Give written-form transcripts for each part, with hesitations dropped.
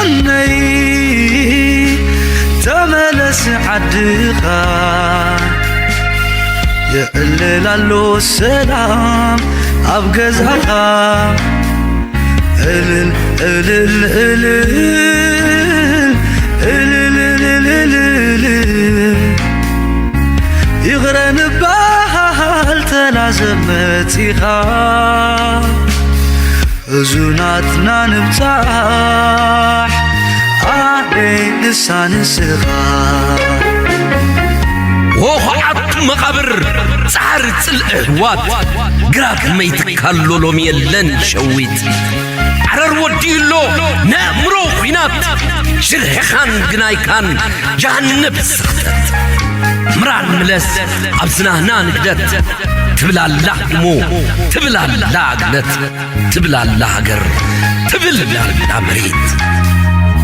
ني تملس عدخا يقللالو السلام أبقزها إلل إلل إلل إلل إلل يغرن بحال تلازمتيها زوناتنا نبتاح علي لسان الصغار وخعت مقبر صارت الأهوات قرات ما يتكالو لهم يلن شويت عرر وديلو نأمرو خينات شرحخان قنايكان جهنب سختت مران ملس عبسناهنا نقدت تبلا الله دمو تبلا الله قلت تبلا الله قر تبلا الله مريد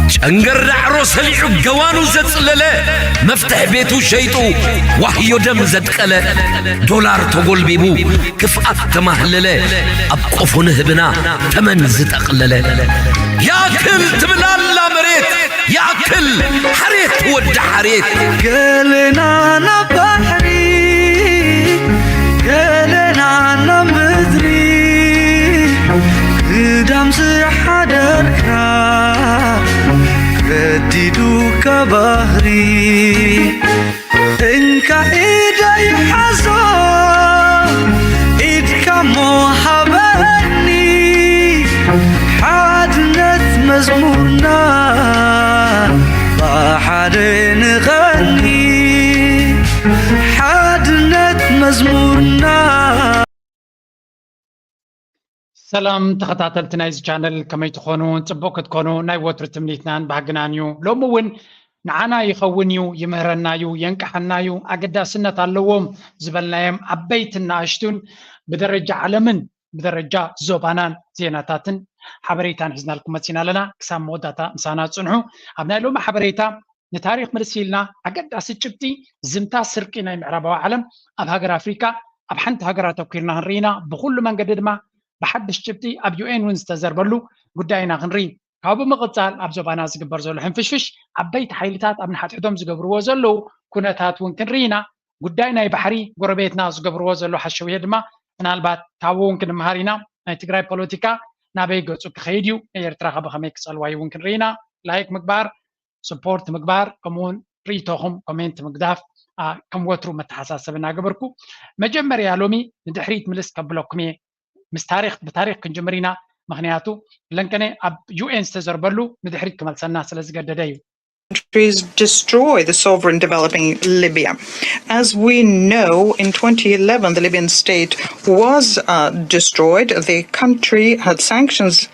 شنقر عروس سليعو قوانو زتلله مفتح بيتو شيطو وحيو دم زدقله دولار تقول بيبو كفأت تمهلله أبقفو نهبنا تمن زتقلله يا كل تبلا الله مريد يا كل حريت ود حريت قلنا نبحري قلنا نمدري قدام سحدركا قديدو كبهري إنك إيدي حزن إيدك محبني حادنت مزمورنا بحد نغني حادنت مزمورنا سلام تخطاتلت نايز channel كما يتخونوا نصبوك تكونوا ناي وتر تمنيتنان بحقنانيو لومون نعانا يخونيو يمهرنايو ينكحنايو أقدا سنة اللوم زبلنايم عبيتنا اشتون بدرجة علمن بدرجة زوبانان زيناتاتن حبريتان حزنا لكم متسينا لنا كسام موداتا مسانا تصنحو أبناء لوم حبريتا نتاريخ مرسيلنا أقدا سجبتي زمتا سرقنا معربا وعلم أب هاجر أفريكا أب حنت هاجر توكيرنا هنرينا بكل من قددما بحدش جبتي أب UN ونستزربلو قداينا غنرين كابو مقصال أب زبانا زقبر زولو حنفشفش عبيت حيلتات أب نحات حدوم زقبرو زولو كونتات ونكن رينا قداينا يبحري قربيتنا زقبرو زولو حشو يدما نالبات تاو ونكن مهارينا تقراي بوليتيكا نابي قوتسو كخيديو يرترا خبا خميك سالواي ونكن رينا لايك مقبار سبورت مقبار كمون ريتوهم كومنت مقداف كم وترو متحساسبنا قبركو مجمريا لومي ندحريت ملس كبلوكمي مس تاريخ بتاريخ كنجمرينا مغنياتو لنكني اب UN استزربلو مدحريت كمال سنة سلز قددايو countries destroy the sovereign developing Libya. As we know, in 2011, the Libyan state was destroyed. The country had sanctions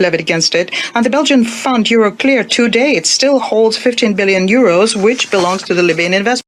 levied against it. And the Belgian fund Euroclear today, it still holds 15 billion euros, which belongs to the Libyan investment.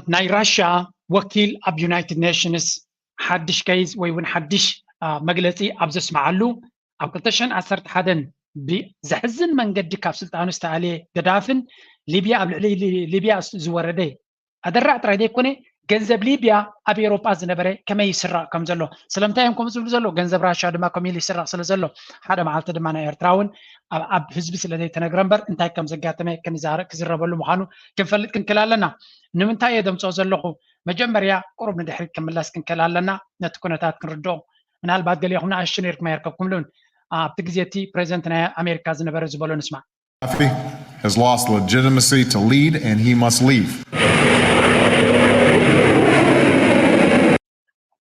ناي راشا وكيل اب United Nations حدش كيز ويون حدش مجلسي أبز اسمعلو أبكتشن أثرت حدن بزحزن من قد كاب سلطان استعلي قدافن ليبيا ليبيا زوردي أدرع ترى كوني جنزب ليبيا أبي أوروبا زنبرة كما يسرع كم زلوا سلامتهم كم زلوا جنزب راشد ما كم يسرع سلزلوا هذا معلت دمنا إيرتراون أب حزب سلدي تناغرامبر انتهى كم زجاتنا كن زار كزر بلو مخانو كن فلت كن كلالنا نمنتهى يدم صوزلوا مجمريا قرب من دحرك كملاس كن كلالنا نتكونتات كن ردو من هالبعد قال يهونا عشرين ما يركبكم لون بتجزيتي بريزنتنا أمريكا زنبرة زبالو نسمع. Has lost legitimacy to lead and he must leave.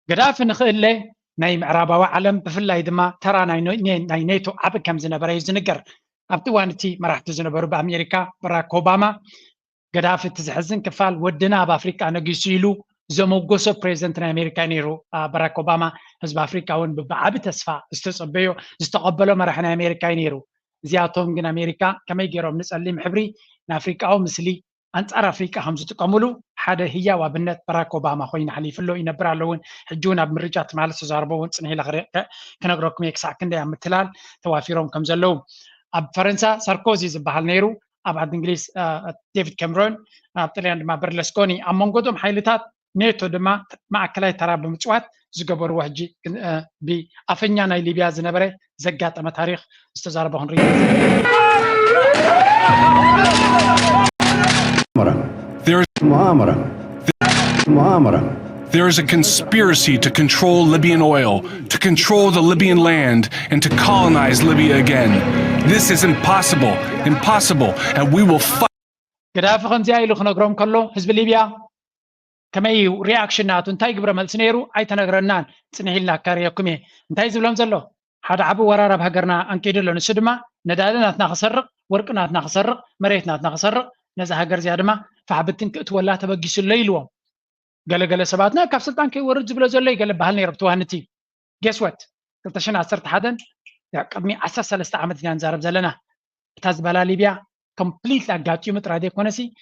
قداف نخيل ناي معرابا وعلم بفلاي دما ترى ناي نيتو عبد كم زنبرة يزنقر أبتوانتي ما راح تزنبرو بأمريكا باراك أوباما قداف تزحزن كفال ودنا بأفريقيا نجيسيلو زموجوسو بريزنتنا أمريكا نيرو باراك أوباما حزب أفريقيا ون بعب تسفى استصبيو استقبلوا مرحنا أمريكا نيرو زياتهم جن أمريكا كما يجروا نسأل محبري نافريقيا أو مثلي أنت أرى أفريقيا هم تقاملوا حدا هي وبنت باراك أوباما خوين حليف له ينبر لون حجونا بمرجات مال سزاربون سنه لغرق كنا قرقم يكسع كندا عم تلال توافيرهم كم زلوا أب فرنسا ساركوزي زبحال نيرو أب عند إنجليز ديفيد كاميرون طلعنا مع برلسكوني أمون قدوم حيلتات نيتو دما معكلاي ترى بمصوات زغبر وحجي بافنيا ناي ليبيا زنبره زغاطمه تاريخ استزاربه هنري There is a conspiracy to control Libyan oil, to control the Libyan land, and to colonize Libya again. This is impossible, and we will fight. قداف خمزي ايلو خنغروم كله حزب ليبيا كما يو رياكشنات انتاي قبر ملس نيرو اي تنغرنان صنيحلنا كاريكم انتاي زبلهم زلو حدا عبو ورارا بهجرنا انكيدلو نسدما ندادناتنا خسرق ورقناتنا خسرق مريتناتنا خسرق نزا هاجر زيادما فحبتن كتولا تبغيس الليلو قال سباتنا كاف سلطان كي ورد زبلو زلي قال بهالني ربطوها نتي جيس وات قلتشن 10 حدن قدمي 13 عامت نزارب زلنا تاز بلا ليبيا كومبليت اغاتيو مترادي كونسي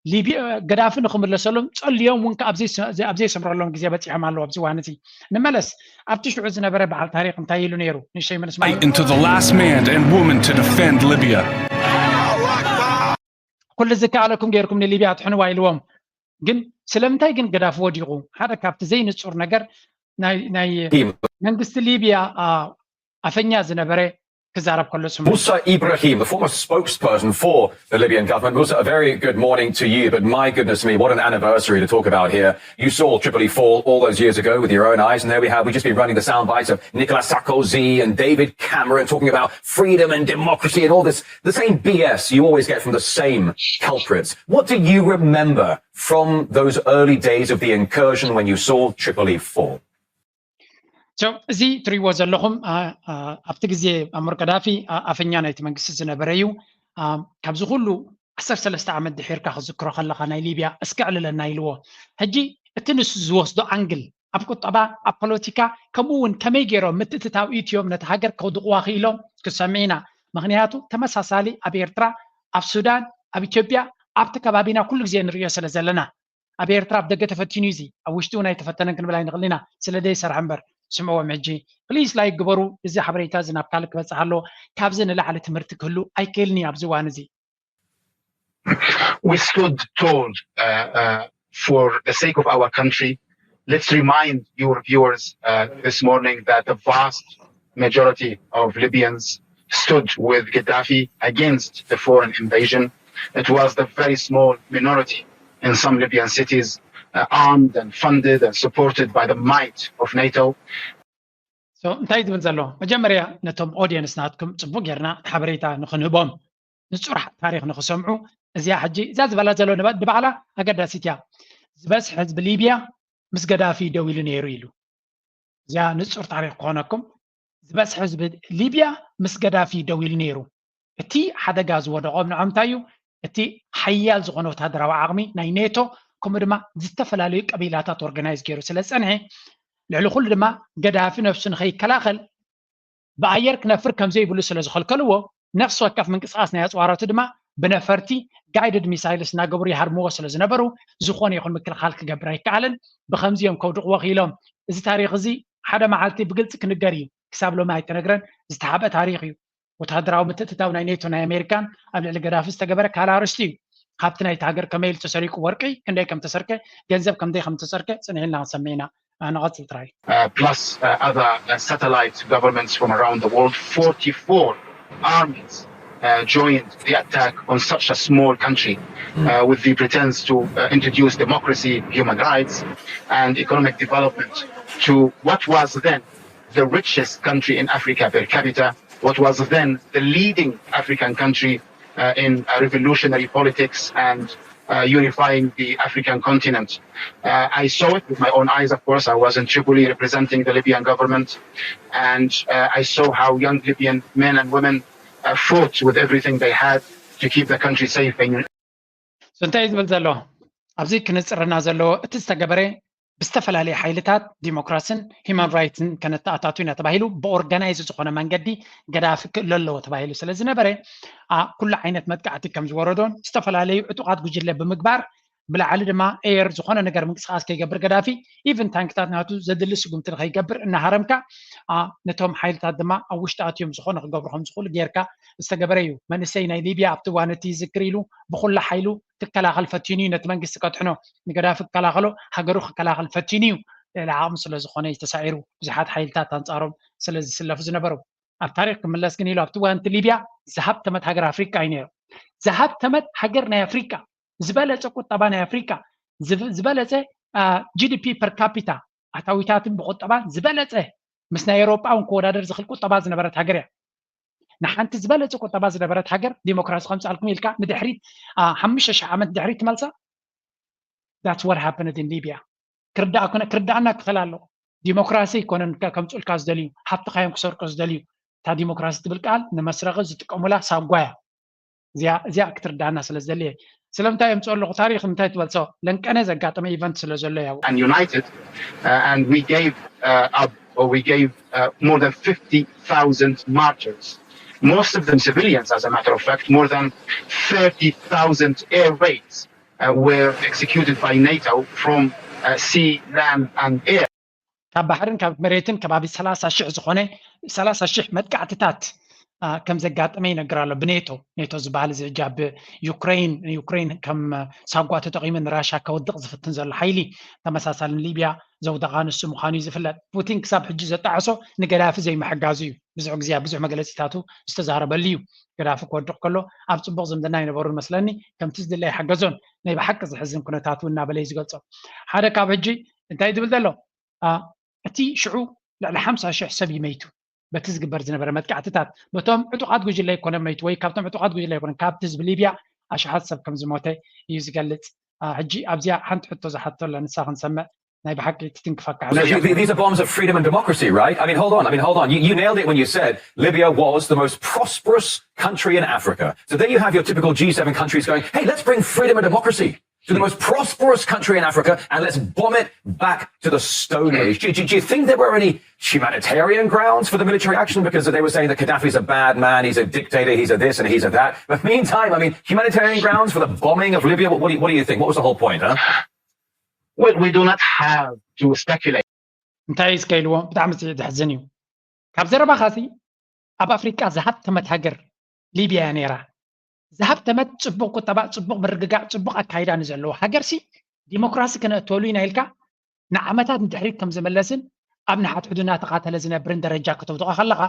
ليبيا قداف نخم لسلم اليوم وانك ابزي سمر لهم غزي بصيح مالو ابزي وانتي نملس ابتش عزنا بره بعد تاريخ نتايلو نيرو نشي من اسمع into the last man and woman to defend Libya. كل الذكاء عليكم غيركم من ليبيا تحنوا وايلوم ግን ስለምንታይ ግን ገዳፍ ወዲቁ ሓደ ካብቲ ዘይንጹር ነገር ናይ መንግስቲ ሊቢያ አፈኛ ዝነበረ كزارب كله سمو. Musa Ibrahim, the former spokesperson for the Libyan government. Musa, a very good morning to you, but my goodness me, what an anniversary to talk about here. You saw Tripoli fall all those years ago with your own eyes, and there we've just been running the sound bites of Nicolas Sarkozy and David Cameron talking about freedom and democracy and all this, the same BS you always get from the same culprits. What do you remember from those early days of the incursion when you saw Tripoli fall? So زي تري وزلهم أفتكزي أمر قدافي أفنيانا يتمنقس الزنبريو كابزو كله 13 عام دحير كاخذ ذكر خلقنا ليبيا اسكعل لنا يلو هجي التنس زوس دو انجل ابكو طبعا ابوليتيكا كمون كميجيرو متتتاو ايتيوم نتهاجر كودقوا خيلو كسمينا مغنياتو تمساسالي ابي ارترا اب سودان اب اثيوبيا اب تكبابينا كل غزي نريو سلازلنا ابي ارترا بدقه تفتينيزي او وشتونا يتفتنن كنبلاي نقلنا سلدي سرعنبر سمعوا معجي بليز لايك قبروا إذا حبريتا زناب كالك بس على كابزن اللي على تمرتك هلو أي كيلني أبزوان زي. We stood tall for the sake of our country. Let's remind your viewers this morning that the vast majority of Libyans stood with Gaddafi against the foreign invasion. It was the very small minority in some Libyan cities armed and funded and supported by the might of NATO. So انتهيت من زلو مجمريا نتم اودينس ناتكم صبو غيرنا حبريتا نخنبهم نصرح تاريخ نخسمعو ازيا حجي زاز بلا زلو نبد بعلا اقدا سيتيا زبس حزب ليبيا مس غدافي دويل نيرو يلو زيا نصر تاريخ كونكم زبس حزب ليبيا مس غدافي دويل نيرو اتي حدا غاز ودقوم نعمتايو اتي حيال زغنو تهدروا عقمي ناي نيتو كم دما زتفلالي قبيلاتات اورغنايز كيرو سلصنه لعلو كل دما غدافي نفسه نخي كلاخل باير كنفر كم زي بلو سلازخلكلو نفس وقف من قصاصنا يصوارات دما بنفرتي جايدد ميسايلس ناغبر يحرمو سلازنبرو زخون يكون مكلخال كغبراي كعلن بخمزيهم كودق وخيلهم እዚ ታሪክ እዚ ሓደ መዓልቲ ብግልጽ ክንገር እዩ ክሳብ ሎሚ ኣይተነግረን ዝተሓበ ታሪክ እዩ ወታደራዊ ምትእትታው ናይ ኔቶ ናይ አሜሪካን ኣብ ልዕሊ ገዳፊ ዝተገበረ ካላርስቲ እዩ ካብቲ ናይቲ ሃገር ከመይ ተሰሪቁ ወርቂ ክንደይ ከም ተሰርቀ ገንዘብ ከምደይ ከም ተሰርቀ ጽንዕልና ሰሜና نغطي تراي plus other satellite governments from around the world. 44 armies joined the attack on such a small country with the pretense to introduce democracy, human rights and economic development to what was then the richest country in Africa per capita, what was then the leading African country in revolutionary politics and unifying the African continent. I saw it with my own eyes, of course. I was in Tripoli representing the Libyan government, and I saw how young Libyan men and women fought with everything they had to keep the country safe. So انتهي بالزلو أبزي كنصرنا زلو تستجبره بستفلالي حيلتات ديمقراسين هيمان رايتن كانت تأتاتونا تباهيلو بأورجانايز زخونا منجدي جرافيك لولو تباهيلو سلازنا بره كل عينة مدقعتي كم زوردون استفلالي عتقات ججلة بمقبار بلعل دما اير زخونه نجر منقسقاس كيقبر قدافي ايفن تانكتات ناتو زدل سقمت كيقبر ان هرمكا نتوم حيلتات دما او وشتاتيوم زخونه كقبرهم زخول غيركا استقبريو منسي ناي ليبيا ابتوانتي ذكريلو بخل حيلو تكلاخل فتيني نت منقس كتحنو نقداف كلاخلو هاجرو كلاخل فتينيو العام سلا زخونه يتسعيرو بزحات حيلتات انصارهم سلازي سلف زنبرو التاريخ كملاس كنيلو ابتوانت ليبيا ذهب تمت هاجر افريقيا عينيرو ذهب تمت هاجرنا افريقيا زبالة قطبة أفريقيا زبالة جي دي بي بير كابيتا أتاويتات بقطبة زبالة مسنا أوروبا ونكورادر زخل قطبة زنبرت هاجريا نحنت زبالة قطبة زنبرت هاجر ديمقراطية 5 ألف ميلكا مدحريت حمش عمت دحريت مالسا that's what happened in Libya كردانا خلالو ديمقراطية كونن كم تقول كاز دليو حتى خايم كسر كاز دليو تا ديمقراطية تبلقال نمسرغ زتقمولا ساقوايا زي أكتر دانا سلزليه سلامتا يمتصلق تاريخ متى تبلسو لنكنا زقاتما ايفنت سلزليه and united and we gave more than 50,000 martyrs, most of them civilians as a matter of fact. More than 30,000 air raids were executed by NATO from sea, land and air. كاب بحرن كاب مريتن كبابي 30 شيء زخونه 30 شيء مدقعتታት كم زقاتما ينقرالو بنيتو نيتو زبال زي جاب يوكرين كم ساقوات تقيمن راشا كودق زفتن زل حيلي تمساسال ليبيا زودغان السمو خاني زفلت بوتين كساب حجي زطعسو نقلاف زي محقازيو بزع غزيا بزع مقلسيتاتو استزاربليو قلاف كودق كله اب صبغ زمدنا ينبرو المسلني كم تزد لي حقزون ني بحق زحزن كنتاتو እና بلي زغلصو حدا كاب حجي انتي دبل دلو اتي شعو لا 50 شيء حساب يميتو بتزقبر زنبر متقعتታት بتوم عطقات ጉጅለ ይኮነ መይት ወይ ካብቶም عطقات ጉጅለ ይኮነ ካብትዝ ብሊብያ አሽሓት ሰብ ከም ዝሞተ እዩ ዝገልጽ ሕጂ ኣብዚያ ሓንቲ ሕቶ ዝሓቶ ለንሳ ክንሰምዕ ናይ ብሓቂ ትትንክፈካ These are bombs of freedom and democracy, right? I mean, hold on. You nailed it when you said Libya was the most prosperous country in Africa. So there you have your typical G7 countries going, hey, let's bring freedom and democracy to the most prosperous country in Africa and let's bomb it back to the Stone Age. Do you think there were any humanitarian grounds for the military action? Because they were saying that Gaddafi's a bad man, he's a dictator, he's a this and he's a that. But meantime, I mean, humanitarian grounds for the bombing of Libya? What do you think? What was the whole point, huh? Well, we do not have to speculate. እንታይ ስከይልዎ ብጣዕሚ ዝሕዝን እዩ ካብ ዘረባ ኻሲ ኣብ ኣፍሪቃ ዝሃብተመት ሃገር ሊብያ ነይራ ዝሃብተመት ጽቡቕ ቁጠባ ጽቡቕ ምርግጋዕ ጽቡቕ ኣካይዳ ንዘለዎ ሃገር ሲ ዲሞክራሲ ከነእተወሉ ኢና ኢልካ ንዓመታት ንድሕሪት ከም ዝመለስን ኣብ ንሓትሕዱና ተቓተለ ዝነብርን ደረጃ ከተውጥቃ ከለኻ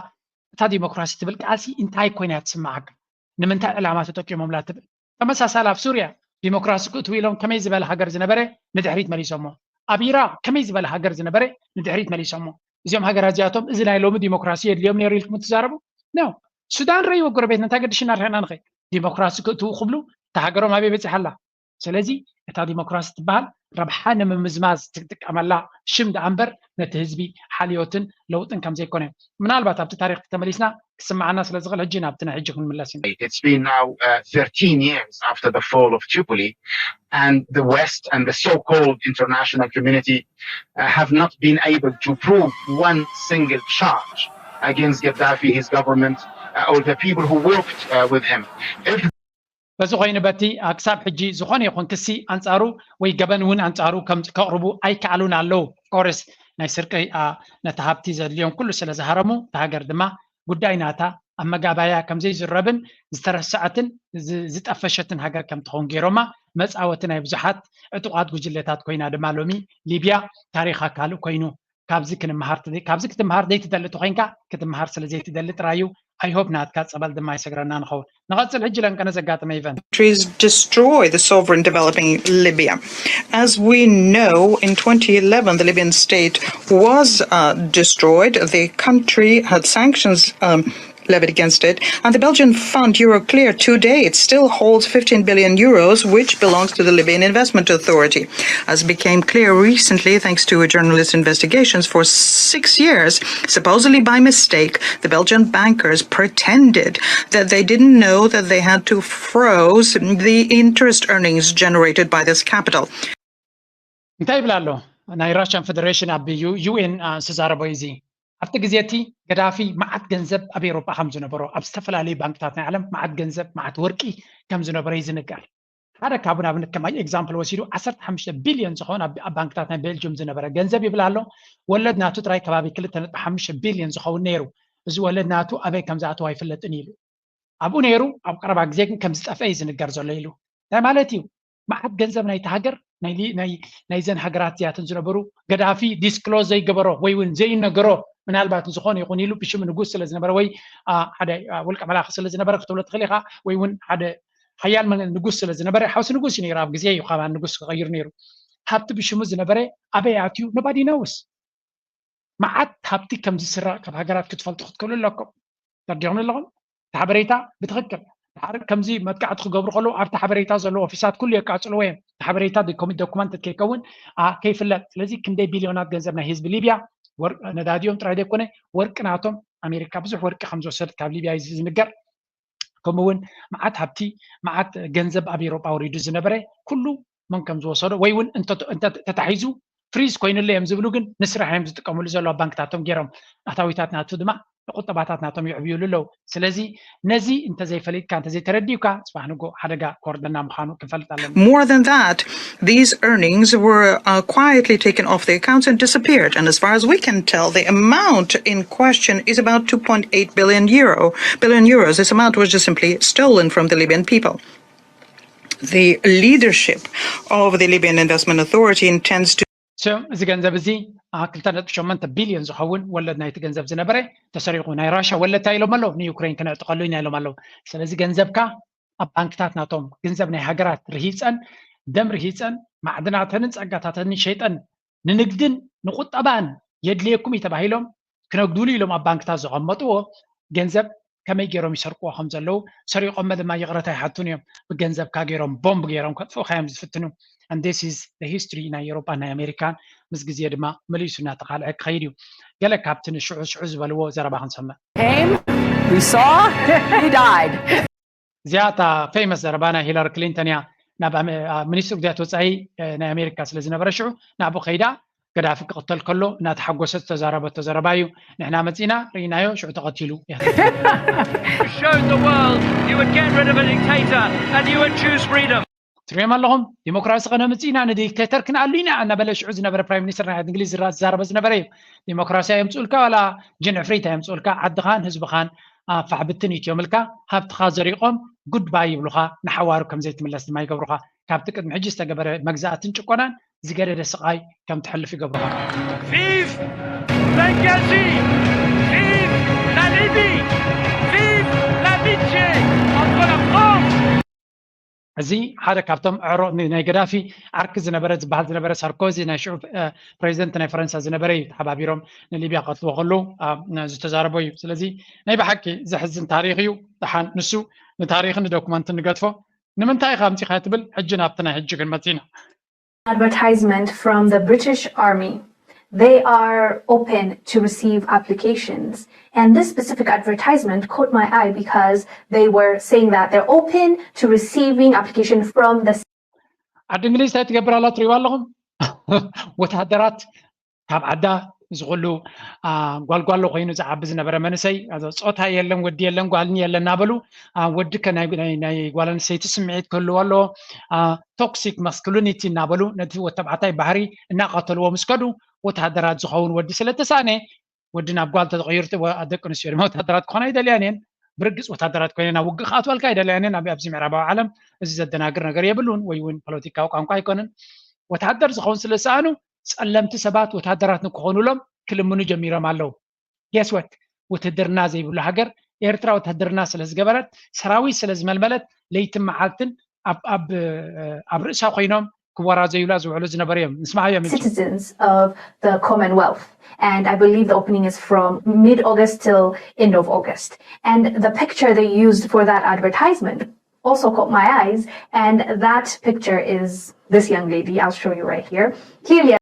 እታ ዲሞክራሲ ትብል ቃልሲ እንታይ ኮይና ትስማዓካ ንምንታይ ዕላማ ተጠቂሞምላ ትብል ተመሳሳሊ ኣብ ሱርያ ዲሞክራሲ ክትው ኢሎም ከመይ ዝበለ ሃገር ዝነበረ ንድሕሪት መሊሶሞ ኣብ ኢራቅ ከመይ ዝበለ ሃገር ዝነበረ ንድሕሪት መሊሶሞ እዚኦም ሃገራት እዚኣቶም እዚ ናይ ሎሚ ዲሞክራሲ የድልዮም ነይሩ ኢልኩም ትዛረቡ ነው ሱዳን ረይዎ ጎረቤት እንታይ ገድሽና ርሕና ንኸይ ዲሞክራሲ ክትው ክብሉ ተሃገሮም ኣበይ በፂሓላ ስለዚ እታ ዲሞክራሲ ትበሃል ረብሓ ንምምዝማዝ ትጥቀመላ ሽም ደኣንበር ነቲ ህዝቢ ሓልዮትን ለውጥን ከም ዘይኮነ ምናልባት ኣብቲ ታሪክ ተመሊስና ክስማዓና ስለ ዝኽእል ሕጂ ናብቲ ናይ ሕጂ ክንምለስ ኢና It's been now 13 years after the fall of Tripoli, and the West and the so-called international community have not been able to prove one single charge against Gaddafi, his government, or the people who worked with him. በዚ ኮይኑ በቲ ክሳብ ሕጂ ዝኾነ ይኹን ክሲ ኣንጻሩ ወይ ገበን እውን ኣንጻሩ ከም ከቕርቡ ኣይከኣሉን ኣለዉ ኮርስ ናይ ስርቂ ነቲ ሃብቲ ዘድልዮም ኩሉ ስለ ዝሃረሙ ተሃገር ድማ ጉዳይ ናታ ኣብ መጋባያ ከም ዘይዝረብን ዝተረስዐትን ዝጠፈሸትን ሃገር ከም ትኸውን ገይሮማ መፃወቲ ናይ ብዙሓት ዕጡቃት ጉጅለታት ኮይና ድማ ሎሚ ሊብያ ታሪክ ኣካል ኮይኑ ካብዚ ክትምሃር ዘይትደሊ ኮይንካ ክትምሃር ስለ ዘይትደሊ ጥራዩ I hope not kat sabal demay sagrana nxaw naqatsel hijj lan kana zagatma event countries destroy the sovereign developing Libya. As we know, in 2011 the Libyan state was destroyed. The country had sanctions levied against it, and the Belgian fund Euroclear today it still holds 15 billion euros, which belongs to the Libyan Investment Authority. As became clear recently thanks to journalist investigations, for 6 years, supposedly by mistake, the Belgian bankers pretended that they didn't know that they had to froze the interest earnings generated by this capital. እንታይ ይብላሎ ናይ ራሽያን ፌደሬሽን ኣብ UN ስዛረቦ ይዚ ኣብቲ ግዜቲ ገዳፊ ማዓት ገንዘብ ኣብ ኤውሮጳ ከም ዝነበሮ ኣብ ዝተፈላለዩ ባንክታት ናይ ዓለም ማዓት ገንዘብ ማዓት ወርቂ ከም ዝነበረ ይዝንገር ሓደ ካብን ኣብነት ከማይ ኤግዛምፕል ወሲዱ 15 ቢልዮን ዝኸውን ኣብ ባንክታት ናይ ቤልጅየም ዝነበረ ገንዘብ ይብላ ኣሎ ወለድ ናቱ ጥራይ ከባቢ 2.5 ቢልዮን ዝኸውን ነይሩ እዚ ወለድ ናቱ ኣበይ ከም ዝኣተዋ ይፍለጥን ኢሉ ኣብኡ ነይሩ ኣብ ቀረባ ግዜ ግን ከም ዝጠፍአ ዝንገር ዘሎ ኢሉ እንታይ ማለት እዩ መዓት ገንዘብ ናይቲ ሃገር ናይ ዘን ሃገራት እዚኣትን ዝነበሩ ገዳፊ ዲስክሎዝ ዘይገበሮ ወይ እውን ዘይነገሮ ምናልባት ዝኾነ ይኹን ኢሉ ብሽም ንጉስ ስለ ዝነበረ ወይ ሓደ ውልቀ መላኽ ስለ ዝነበረ ክትብሎ ትኽእል ኢኻ ወይ እውን ሓደ ሓያል ንጉስ ስለ ዝነበረ ሓውሲ ንጉስ ነይሩ ኣብ ግዜ እዩ ካብ ንጉስ ክቐይር ነይሩ ሃብቲ ብሽሙ ዝነበረ ኣበይ ኣትዩ ኖባዲ ኖውስ መዓት ሃብቲ ከም ዝስራቅ ካብ ሃገራት ክትፈልጡ ክትክእሉ ኣለኩም ተርዲኹም ኣለኹም ሓበሬታ ብትኽክል ከምዚ መጥቃዕቲ ክገብሩ ከለዉ ኣብቲ ሓበሬታ ዘለዎ ኦፊሳት ኩሉ የቃፅልዎ እዮም ሓበሬታ ዶኩመንት ከይከውን ከይፍለጥ ስለዚ ክንደይ ቢልዮናት ገንዘብ ናይ ህዝቢ ሊብያ ነዳድዮም ጥራይ ዘይኮነ ወርቂ ናቶም ኣሜሪካ ብዙሕ ወርቂ ከም ዝወሰደት ካብ ሊብያ ዝንገር ከምኡውን መዓት ሃብቲ መዓት ገንዘብ ኣብ ኤሮጳ ወሪዱ ዝነበረ ኩሉ መን ከም ዝወሰዶ ወይ እውን ተታሒዙ ፍሪዝ ኮይኑለ እዮም ዝብሉ ግን ንስራሕ እዮም ዝጥቀምሉ ዘሎ ባንክታቶም ገይሮም ኣታዊታት ናቱ ድማ ቁጠባታት ናቶም ይዕብዩሉ ኣለዉ ስለዚ ነዚ እንተዘይፈሊጥካ እንተዘይተረዲብካ ፅባሕ ንጎ ሓደጋ ኮርደና ምዃኑ ክንፈልጥ ኣለና More than that, these earnings were quietly taken off the accounts and disappeared. And as far as we can tell, the amount in question is about 2.8 billion euros. This amount was just simply stolen from the Libyan people. The leadership of the Libyan Investment Authority intends to እዚ ገንዘብ እዚ 2.8 ቢልዮን ዝኸውን ወለድ ናይቲ ገንዘብ ዝነበረ ተሰሪቁ ናይ ራሻ ወለድታ ኢሎም ኣለዉ ንዩክሬን ክነዕጥቀሉ ኢና ኢሎም ኣለዉ ስለዚ ገንዘብካ ኣብ ባንክታት ናቶም ገንዘብ ናይ ሃገራት ርሂፀን ደም ርሂፀን ማዕድናተንን ፀጋታተንን ሸይጠን ንንግድን ንቁጠባን የድልየኩም እዩ ተባሂሎም ክነግድሉ ኢሎም ኣብ ባንክታት ዝቐመጥዎ ገንዘብ ከመይ ገይሮም ይሰርቅዎ ከም ዘለዉ ሰሪቆም ድማ ይቕረታ ይሓቱን እዮም ብገንዘብካ ገይሮም ቦምብ ገይሮም ከጥፍኡካ እዮም ዝፍትኑ and this is the history ናይ ኤሮጳ ናይ ኣሜሪካን ምስ ግዜ ድማ መሊሱ እናተቃልዐ ክኸይድ እዩ ገለ ካብቲ ንሽዑ ዝበልዎ ዘረባ ክንሰምዕ we saw he died እዚኣታ ፌመስ ዘረባ ናይ ሂላሪ ክሊንተን እያ ናብ ሚኒስትር ጉዳያት ወፃኢ ናይ ኣሜሪካ ስለ ዝነበረ ሽዑ ናብኡ ከይዳ ገዳፊ ክቕተል ከሎ እናተሓጎሰት ተዛረበቶ ዘረባ እዩ ንሕና መፂና ርኢናዮ ሽዑ ተቐቲሉ showed the world you would get rid of a dictator and you would choose freedom ትሪኦም ኣለኹም ዲሞክራሲ ቐነ መፂና ንዲክቴተር ክንኣሉ ኢና እናበለ ሽዑ ዝነበረ ፕራይም ሚኒስትር ናይ እንግሊዝ ዝዛረበ ዝነበረ እዩ ዲሞክራሲያ የምፅኡልካ ዋላ ጅንዕፍሪታ የምፅኡልካ ዓድኻን ህዝብኻን ፋሕብትን ኢትዮምልካ ሃብትኻ ዘሪቖም ጉድባይ ይብሉኻ ንሓዋሩ ከም ዘይትምለስ ድማ ይገብሩኻ ካብቲ ቅድሚ ሕጂ ዝተገበረ መግዛእትን ጭቆናን ዝገደደ ስቃይ ከም ትሕልፍ ይገብሩኻ ቪቭ ቤንጋዚ ቪቭ ላ ሊቢ ቪቭ ላ ቢቼ entre la France እዚ ሓደ ካብቶም ዕሮ ናይ ገዳፊ ዓርኪ ዝነበረ ዝበሃል ዝነበረ ሳርኮዚ ናይ ሽዑ ፕሬዚደንት ናይ ፈረንሳ ዝነበረ እዩ ተሓባቢሮም ንሊብያ ቀትልዎ ከለዉ ዝተዛረበ እዩ ስለዚ ናይ ብሓቂ ዘሕዝን ታሪክ እዩ ድሓን ንሱ ንታሪክን ንዶኩመንትን ንገድፎ ንምንታይ ኢኻ ምፂኻ ትብል ሕጂ ናብቲ ናይ ሕጂ ግን መፂና advertisement from the British Army. They are open to receive applications. And this specific advertisement caught my eye because they were saying that they're open to receiving applications from the... ዓዲ እንግሊዝ እንታይ ትገብር ኣላ ትሪእዋ ኣለኹም ወታደራት ካብ ዓዳ ዝቕሉ ጓልጓሎ ኮይኑ ዝዓቢ ዝነበረ መንእሰይ ፆታ የለን ወዲ የለን ጓልኒ የለን እናበሉ ወዲከ ናይ ጓል ኣንስተይቲ ስምዒት ክህልዎ ኣለዎ ቶክሲክ ማስኩሊኒቲ እናበሉ ነቲ ወተባዕታይ ባህሪ እናቐተልዎ ምስ ከዱ ወታደራት ዝኸውን ወዲ ስለተሳነ ወዲ ናብ ጓል ተተቐይሩ ደቂ ኣንስትዮ ድማ ወታደራት ክኾና ይደልያን እየን ብርግፅ ወታደራት ኮይነን ኣብ ውግእ ክኣትዋልካ ይደልያን እየን ኣብዚ ምዕራባዊ ዓለም እዚ ዘደናግር ነገር የብሉን ወይ እውን ፖለቲካዊ ቋንቋ ኣይኮነን ወታደር ዝኸውን ስለዝሰኣኑ ጸለምቲ ሰባት ወታደራት ንክኾኑሎም ክልምኑ ጀሚሮም ኣለዉ የስወት ውትድርና ዘይብሉ ሃገር ኤርትራ ውትድርና ስለ ዝገበረት ሰራዊት ስለ ዝመልመለት ለይትን መዓልትን ኣብ ርእሳ ኮይኖም ክወራ ዘይብላ ዝውዕሉ ዝነበሩ እዮም ንስማዕ እዮም citizens of the Commonwealth. And I believe the opening is from mid-August till end of August. And the picture they used for that advertisement also caught my eyes. And that picture is this young lady. I'll show you right here. Clearly,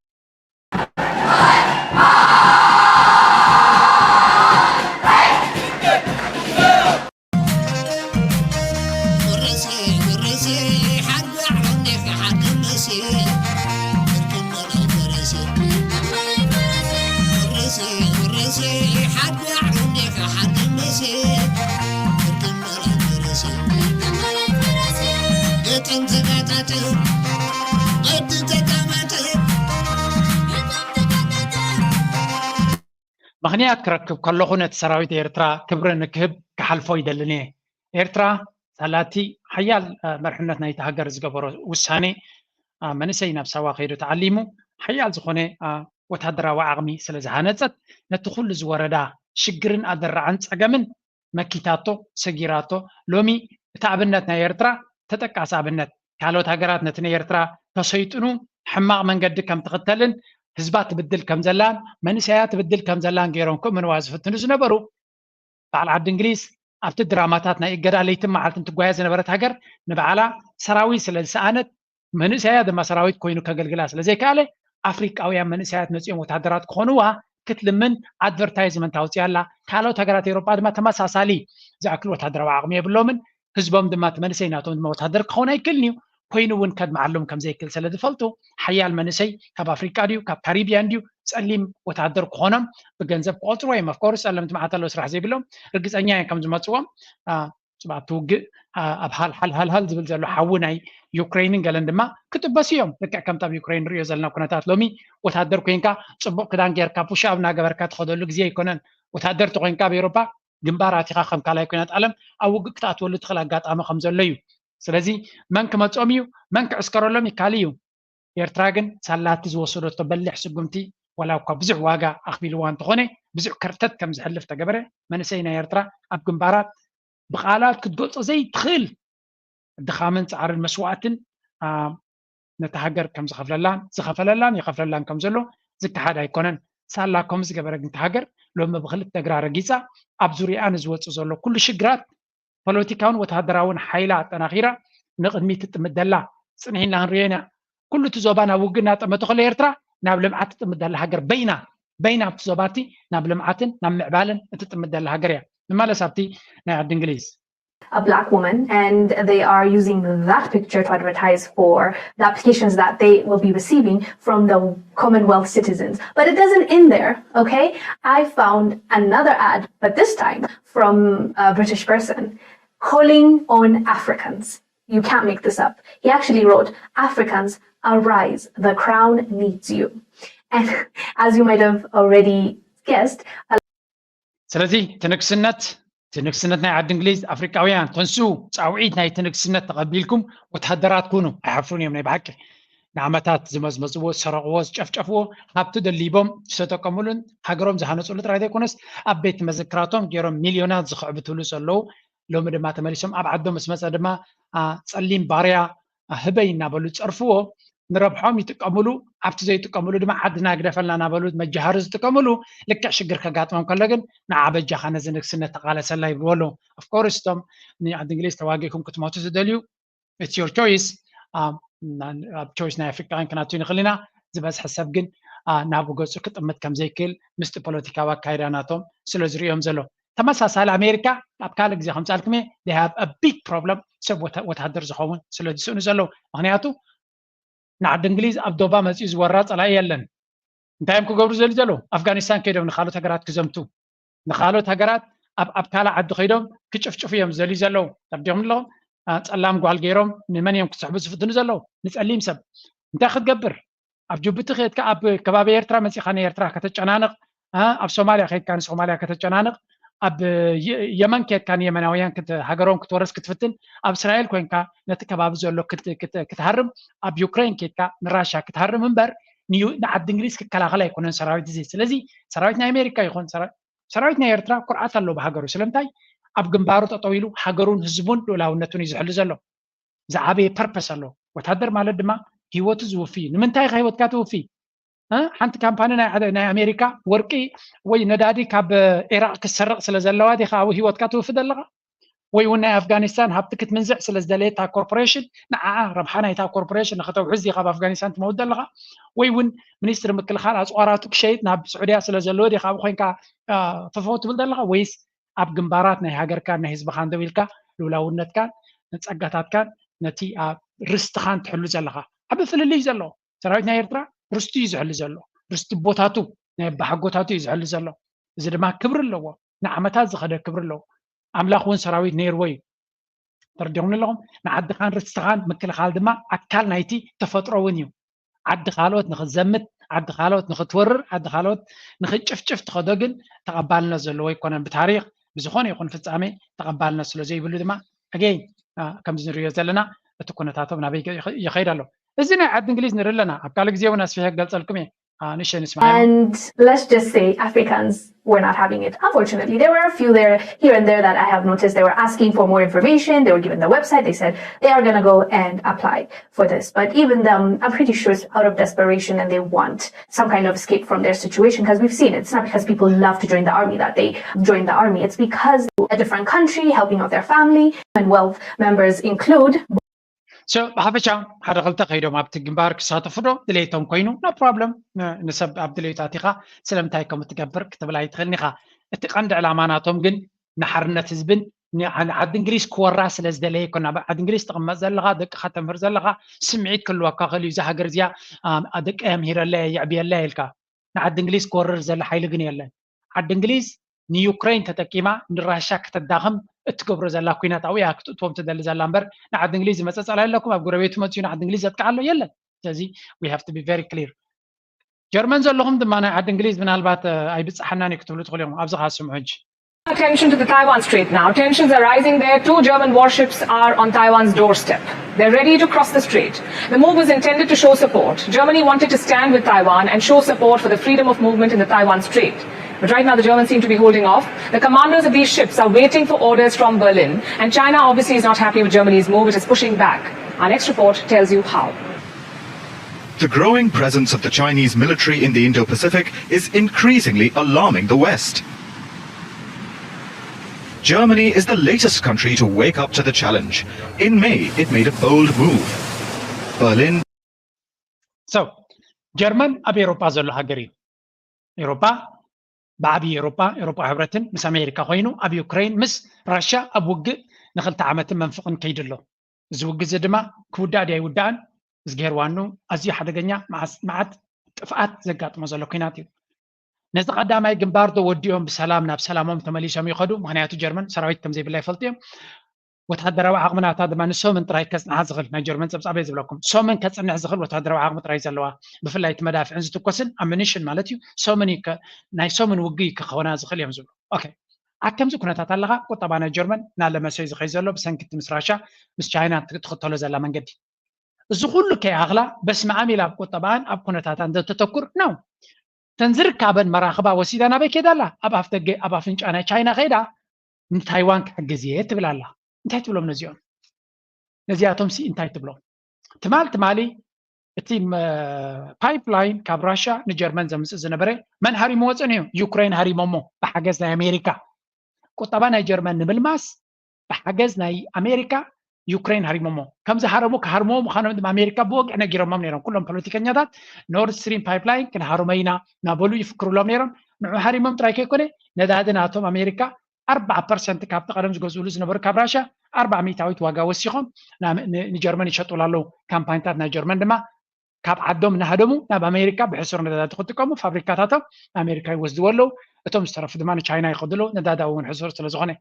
ምክንያት ክረክብ ከለኹ ነቲ ሰራዊት ኤርትራ ክብሪ ንክህብ ክሓልፎ ይደልን እየ ኤርትራ ሳላቲ ሓያል መርሕነት ናይቲ ሃገር ዝገበሮ ውሳኔ መንእሰይ ናብ ሳዋ ከይዱ ተዓሊሙ ሓያል ዝኾነ ወታደራዊ ዓቕሚ ስለ ዝሃነፀት ነቲ ኩሉ ዝወረዳ ሽግርን ኣደራዓን ፀገምን መኪታቶ ሰጊራቶ ሎሚ እቲ ኣብነት ናይ ኤርትራ ተጠቃሲ ኣብነት ካልኦት ሃገራት ነቲ ናይ ኤርትራ ተሰይጥኑ ሕማቕ መንገዲ ከም ትኽተልን ህዝባ ትብድል ከም ዘላን መንእሰያት ትብድል ከም ዘላን ገይሮም ከምንዋ ዝፍትኑ ዝነበሩ በዓል ዓዲ እንግሊዝ ኣብቲ ድራማታት ናይ እገዳ ለይትን መዓልትን ትጓየ ዝነበረት ሃገር ንበዓላ ሰራዊት ስለ ዝሰኣነት መንእሰያ ድማ ሰራዊት ኮይኑ ከገልግላ ስለ ዘይከኣለ ኣፍሪቃውያን መንእሰያት መፅኦም ወታደራት ክኾኑዋ ክትልምን ኣድቨርታይዝመንት ኣውፅያ ኣላ ካልኦት ሃገራት ኤውሮጳ ድማ ተመሳሳሊ ዝኣክል ወታደራዊ ዓቕሚ የብሎምን ህዝቦም ድማ እቲ መንእሰይ ናቶም ድማ ወታደር ክኸውን ኣይክእልን እዩ ኮይኑ እውን ከድመዓሎም ከም ዘይክእል ስለ ዝፈልጡ ሓያል መንእሰይ ካብ ኣፍሪቃ ድዩ ካብ ካሪብያን ድዩ ፀሊም ወታደር ክኾኖም ብገንዘብ ክቆፅሩ እዮም ኣፍኮርስ ፀለምቲ መዓልቲ ኣለዎ ስራሕ ዘይብሎም ርግፀኛ እዮም ከም ዝመፅዎም ፅባእ ትውግእ ኣብ ሃልሃልሃልሃል ዝብል ዘሎ ሓዊ ናይ ዩክሬንን ገለን ድማ ክጥበስ እዮም ልክዕ ከምቲ ኣብ ዩክሬን ንሪኦ ዘለና ኩነታት ሎሚ ወታደር ኮንካ ፅቡቅ ክዳን ጌርካ ፑሽኣብ እናገበርካ ትኸደሉ ግዜ ኣይኮነን ወታደርቲ ኮንካ ኣብ ኤውሮጳ ግንባር ኣቲኻ ከም ካልኣይ ኩናት ዓለም ኣብ ውግእ ክትኣትወሉ ትኽእል ኣጋጣሚ ከም ዘሎ እዩ ስለዚ መን ክመፆም እዩ መን ክዕስከረሎም ይካል እዩ ኤርትራ ግን ሳላቲ ዝወሰደቶ በሊሕ ስጉምቲ ወላ እኳ ብዙሕ ዋጋ ኣኽቢልዋ እንተኾነ ብዙሕ ከርተት ከም ዝሕልፍ ተገበረ መንእሰይ ናይ ኤርትራ ኣብ ግንባራት ብቃላት ክትገልፆ ዘይትኽእል ድኻምን ፃዕርን መስዋዕትን ነቲ ሃገር ከም ዝኸፈለላን ይኸፍለላን ከም ዘሎ ዝከሓድ ኣይኮነን ሳላ ከም ዝገበረ ግን ሃገር ሎሚ ብክልተ እግራ ረጊፃ ኣብ ዙርያ ንዝወፅእ ዘሎ ኩሉ ሽግራት ፖለቲካውን ወታደራውን ሓይላ ኣጠናኺራ ንቅድሚት ትጥምት ዘላ ፅንሒና ክንሪኦ ኢና ኩሉ እቲ ዞባ ናብ ውግእ እናጠመቶ ከሎ ኤርትራ ናብ ልምዓት ትጥምት ዘላ ሃገር በይና ኣብቲ ዞባቲ ናብ ልምዓትን ናብ ምዕባልን እትጥምት ዘላ ሃገር እያ ንማለስ ኣብቲ ናይ ዓዲ እንግሊዝ a black woman, and they are using that picture to advertise for the applications that they will be receiving from the Commonwealth citizens. But it doesn't end there, okay? I found another ad, but this time from a British person, calling on Africans. You can't make this up. He actually wrote, "Africans, arise, the crown needs you." And as you might have already guessed, ስለዚህ ትንክስነት ናይ ዓዲ እንግሊዝ ኣፍሪቃውያን ተንሱ ፃውዒት ናይ ትንክስነት ተቐቢልኩም ወታደራት ኩኑ ኣይሓፍሩን እዮም ናይ ብሓቂ ንዓመታት ዝመዝመዝዎ ዝሰረቕዎ ዝጨፍጨፍዎ ሃብቲ ደሊቦም ዝተጠቀሙሉን ሃገሮም ዝሃነፅሉ ጥራይ ዘይኮነስ ኣብ ቤት መዘክራቶም ገይሮም ሚልዮናት ዝኽዕብትሉ ዘለዉ ሎሚ ድማ ተመሊሶም ኣብ ዓዶም ምስ መፀ ድማ ፀሊም ባርያ ህበይ እናበሉ ፀርፍዎ ንረብሖም ይጥቀምሉ ኣብቲ ዘይጥቀምሉ ድማ ዓድና ግደፈልና እናበሉ መጃሃሪ ዝጥቀምሉ ልክዕ ሽግር ከጋጥሞም ከሎ ግን ንዓበጃኻ ነዚ ንግስነት ተቃለሰላ ይብልዎ ኣፍኮርስ እቶም ንዓዲ እንግሊዝ ተዋጊእኩም ክትሞቱ ዝደልዩ ኢትስ ዮር ቾይስ ኣብ ቾይስ ናይ ኣፍሪቃውያን ክናቱ ንኽእል ኢና ዝበዝሐ ሰብ ግን ናብ ገፁ ክጥምት ከም ዘይክእል ምስቲ ፖለቲካዊ ኣካይዳ ናቶም ስለ ዝርኦም ዘሎ ተመሳሳሊ ኣሜሪካ ኣብ ካልእ ግዜ ከምፃልክመ they have a big problem ሰብ ወታደር ዝኸውን ስለ ዝስእኑ ዘለዉ ምክንያቱ ንዓዲ እንግሊዝ ኣብ ዶባ መፅኡ ዝወራ ፀላኢ የለን እንታይ እዮም ክገብሩ ዘሉ ዘለዉ ኣፍጋኒስታን ከይዶም ንካልኦት ሃገራት ክዘምቱ ንካልኦት ሃገራት ኣብ ካልእ ዓዲ ከይዶም ክጭፍጭፉ እዮም ዘልዩ ዘለዉ ተርዲኦም ኣለኹም ፀላም ጓል ገይሮም ንመን እዮም ክስሕቡ ዝፍትኑ ዘለዉ ንፀሊም ሰብ እንታይ ክትገብር ኣብ ጅቡቲ ከድካ ኣብ ከባቢ ኤርትራ መፂኻ ንኤርትራ ከተጨናንቕ ኣብ ሶማልያ ከድካ ንሶማልያ ከተጨናንቕ ኣብ የመን ከድካ ንየመናውያን ሃገሮም ክትወረስ ክትፍትን ኣብ እስራኤል ኮንካ ነቲ ከባቢ ዘሎ ክትሃርም ኣብ ዩክሬን ከድካ ንራሽያ ክትሃርም እምበር ንዓዲ እንግሊዝ ክከላኸል ኣይኮነን ሰራዊት እዚ ስለዚ ሰራዊት ናይ ኣሜሪካ ይኹን ሰራዊት ናይ ኤርትራ ኩርዓት ኣለዎ ብሃገሩ ስለምንታይ ኣብ ግንባሩ ጠጠው ኢሉ ሃገሩን ህዝቡን ልኡላውነቱን እዩ ዝሕሉ ዘሎ ዝዓበየ ፐርፐስ ኣሎ ወታደር ማለት ድማ ሂወቱ ዝውፊ እዩ ንምንታይ ካ ሂወትካ ትውፊ ሓንቲ ካምፓኒ ናይ ኣሜሪካ ወርቂ ወይ ነዳዲ ካብ ኢራቅ ክሰርቕ ስለ ዘለዋ ዲኻ ኣብ ሂወትካ ትውፊ ዘለኻ ወይ እውን ናይ ኣፍጋኒስታን ሃብቲ ክትምንዝዕ ስለ ዝደለየታ ኮርፖሬሽን ንዓዓ ረብሓ ናይታ ኮርፖሬሽን ንኸተውሕዝ ዲኻ ኣብ ኣፍጋኒስታን ትመውት ዘለኻ ወይ እውን ሚኒስትሪ ምክልኻል ኣፅዋራቱ ክሸይጥ ናብ ስዑድያ ስለ ዘለዎ ዲኻ ኣብ ኮንካ ፈፈው ትብል ዘለኻ ወይስ ኣብ ግንባራት ናይ ሃገርካን ናይ ህዝብኻን ደው ኢልካ ልኡላውነትካን ፀጋታትካን ነቲ ርስትኻን ትሕሉ ዘለኻ ዓብ ፍልልይ እዩ ዘሎ ሰራዊት ናይ ኤርትራ ርስቱ እዩ ዝሕሉ ዘሎ ርስቲ ቦታቱ ናይ ባሓጎታቱ እዩ ዝሕሉ ዘሎ እዚ ድማ ክብሪ ኣለዎ ንዓመታት ዝኸደ ክብሪ ኣለዎ ኣምላኽ እውን ሰራዊት ነይርዎ እዩ ተረዲኹም ኣለኹም ንዓድኻን ርስትኻን ምክልኻል ድማ ኣካል ናይቲ ተፈጥሮ እውን እዩ عد خالوت نخزمت عد خالوت نختورر عد خالوت نخجفجف تخدوغن تقبلنا زلو يكون بتاريخ بزخون يكون فصامي تقبلنا سلو زي بلو دما اجين كم زنريو زلنا تكونتاتو نابي يخيرالو ازنا عد انجليز نرلنا ابقال غزيو ناس فيها قلصلكم And let's just say Africans were not having it. Unfortunately, there were a few there here and there that I have noticed they were asking for more information. They were given the website. They said they are going to go and apply for this. But even them, I'm pretty sure it's out of desperation and they want some kind of escape from their situation, because we've seen it's not because people love to join the army that they join the army. It's because a different country, helping out their family, and wealth members include. So بحبشان هذا غلطة خيرهم عبد الجمبار كساتفرو دليتهم كوينو no problem نسب عبد الليتاتيخا سلامتايكم تكبر كتب لا يتخلنيخا اتقند على اماناتهم جن نحرنا حزبن عاد انجليز كورا سلاز دلي كنا عاد انجليز تقمز زلغا دق ختم زلغا سمعيت كل وكا خلي زها غرزيا ادق امهير الله يعبي الله يلكا عاد انجليز كورر زل حيل غني يلا عاد انجليز ني يوكرين تتقيما نراشا كتداخم اتكبروا زلا كوينات او ياكتوم تدل زلا امبر نعد انجليزي مصصال لكم اب غربيت متيون عد انجليزي تقعلو يلا ስለዚህ we have to be very clear ጀርመን ዘለኹም ድማ ናይ ዓዲ እንግሊዝ ምናልባት ኣይብፅሓናን ክትብሉ ትኽእሉ ኢኹም ኣብዚ ኻ ስምዑ ሕጂ Attention to the Taiwan Strait now. Tensions are rising there. 2 German warships are on Taiwan's doorstep. They're ready to cross the strait. The move was intended to show support. Germany wanted to stand with Taiwan and show support for the freedom of movement in the Taiwan Strait. But right now the Germans seem to be holding off. The commanders of these ships are waiting for orders from Berlin. And China obviously is not happy with Germany's move. It is pushing back. Our next report tells you how. The growing presence of the Chinese military in the Indo-Pacific is increasingly alarming the West. Germany is the latest country to wake up to the challenge. In May, it made a bold move. Berlin. So, German ab Europa ዘሎ ሃገር እዩ ኤውሮፓ بعبي أوروبا حبرتن مس أمريكا خوينو أبي أوكرين مس روسيا أب وجه نخلت عامة منفقن كيدلو زوج زدما كودا دي ودان زغير وانو أزي حدا جنيا مع اتفاقات زقات مزلو كيناتي نزق قدامي جنبار دو وديهم بسلامنا بسلامهم تمليشهم يخدو مخنياتو جرمن سراويت كم زي بالله يفلطيهم وتحضروا عقمنا هذا ما نسومن تراي كسن عزغل نا جرمن صبصابي يزبلكم سومن كصن عزغل وتحضروا عقم تراي زلوا بفلايت مدافع انزتو كسن امنيشن مالتيو سومني ك ناي سومن وغي كخونا زغل يمزلو اوكي اكم زكنتا تلغا قطبانا جرمن ناله مسي زخي زلو بسنكت مسراشا مس چاينا تخطلو زلا منغدي زغل كي اغلا بس معامل اب قطبان اب كنتا تند تتكر نو تنزر كابن مراخبا وسيدانا بكيدالا اب افتق اب افنچانا چاينا غيدا من تايوان كغزيه تبلالا እንታይ ትብሎም ነዚኦም ነዚያቶም ሲ እንታይ ትብሎም ትማሊ እቲ ፓይፕላይን ካብ ራሽያ ንጀርመን ዘምጽእ ዝነበረ መን ሃሪሞ ወፅን እዩ ዩክሬን ሃሪሞሞ ብሓገዝ ናይ ኣሜሪካ ቁጠባ ናይ ጀርመን ንምልማስ ብሓገዝ ናይ ኣሜሪካ ዩክሬን ሃሪሞሞ ከምዚ ሃረሙ ክሃርሞ ምዃኖም ድማ ኣሜሪካ ብወግዕ ነጊሮሞም ነይሮም ኩሎም ፖለቲከኛታት ኖርድ ስትሪም ፓይፕላይን ክንሃርመይና ናበሉ ይፍክሩሎም ነይሮም ንዑ ሃሪሞም ጥራይ ከይኮነ ነዳዲ ናቶም ኣሜሪካ 4% ካብ ተቀደም ዝገዝኡሉ ዝነበሩ ካብ ራሽያ 400 ዋጋ ወሲኾም ንጀርመን ይሸጡሉ ኣለዉ ካምፓኒታት ናይ ጀርመን ድማ ካብ ዓዶም እናሃደሙ ናብ ኣሜሪካ ብሕሱር ነዳዲ ክጥቀሙ ፋብሪካታቶም ኣሜሪካ ይወስድዎ ኣለዉ እቶም ዝተረፉ ድማ ንቻይና ይኸድሉ ነዳዲ እውን ሕሱር ስለ ዝኾነ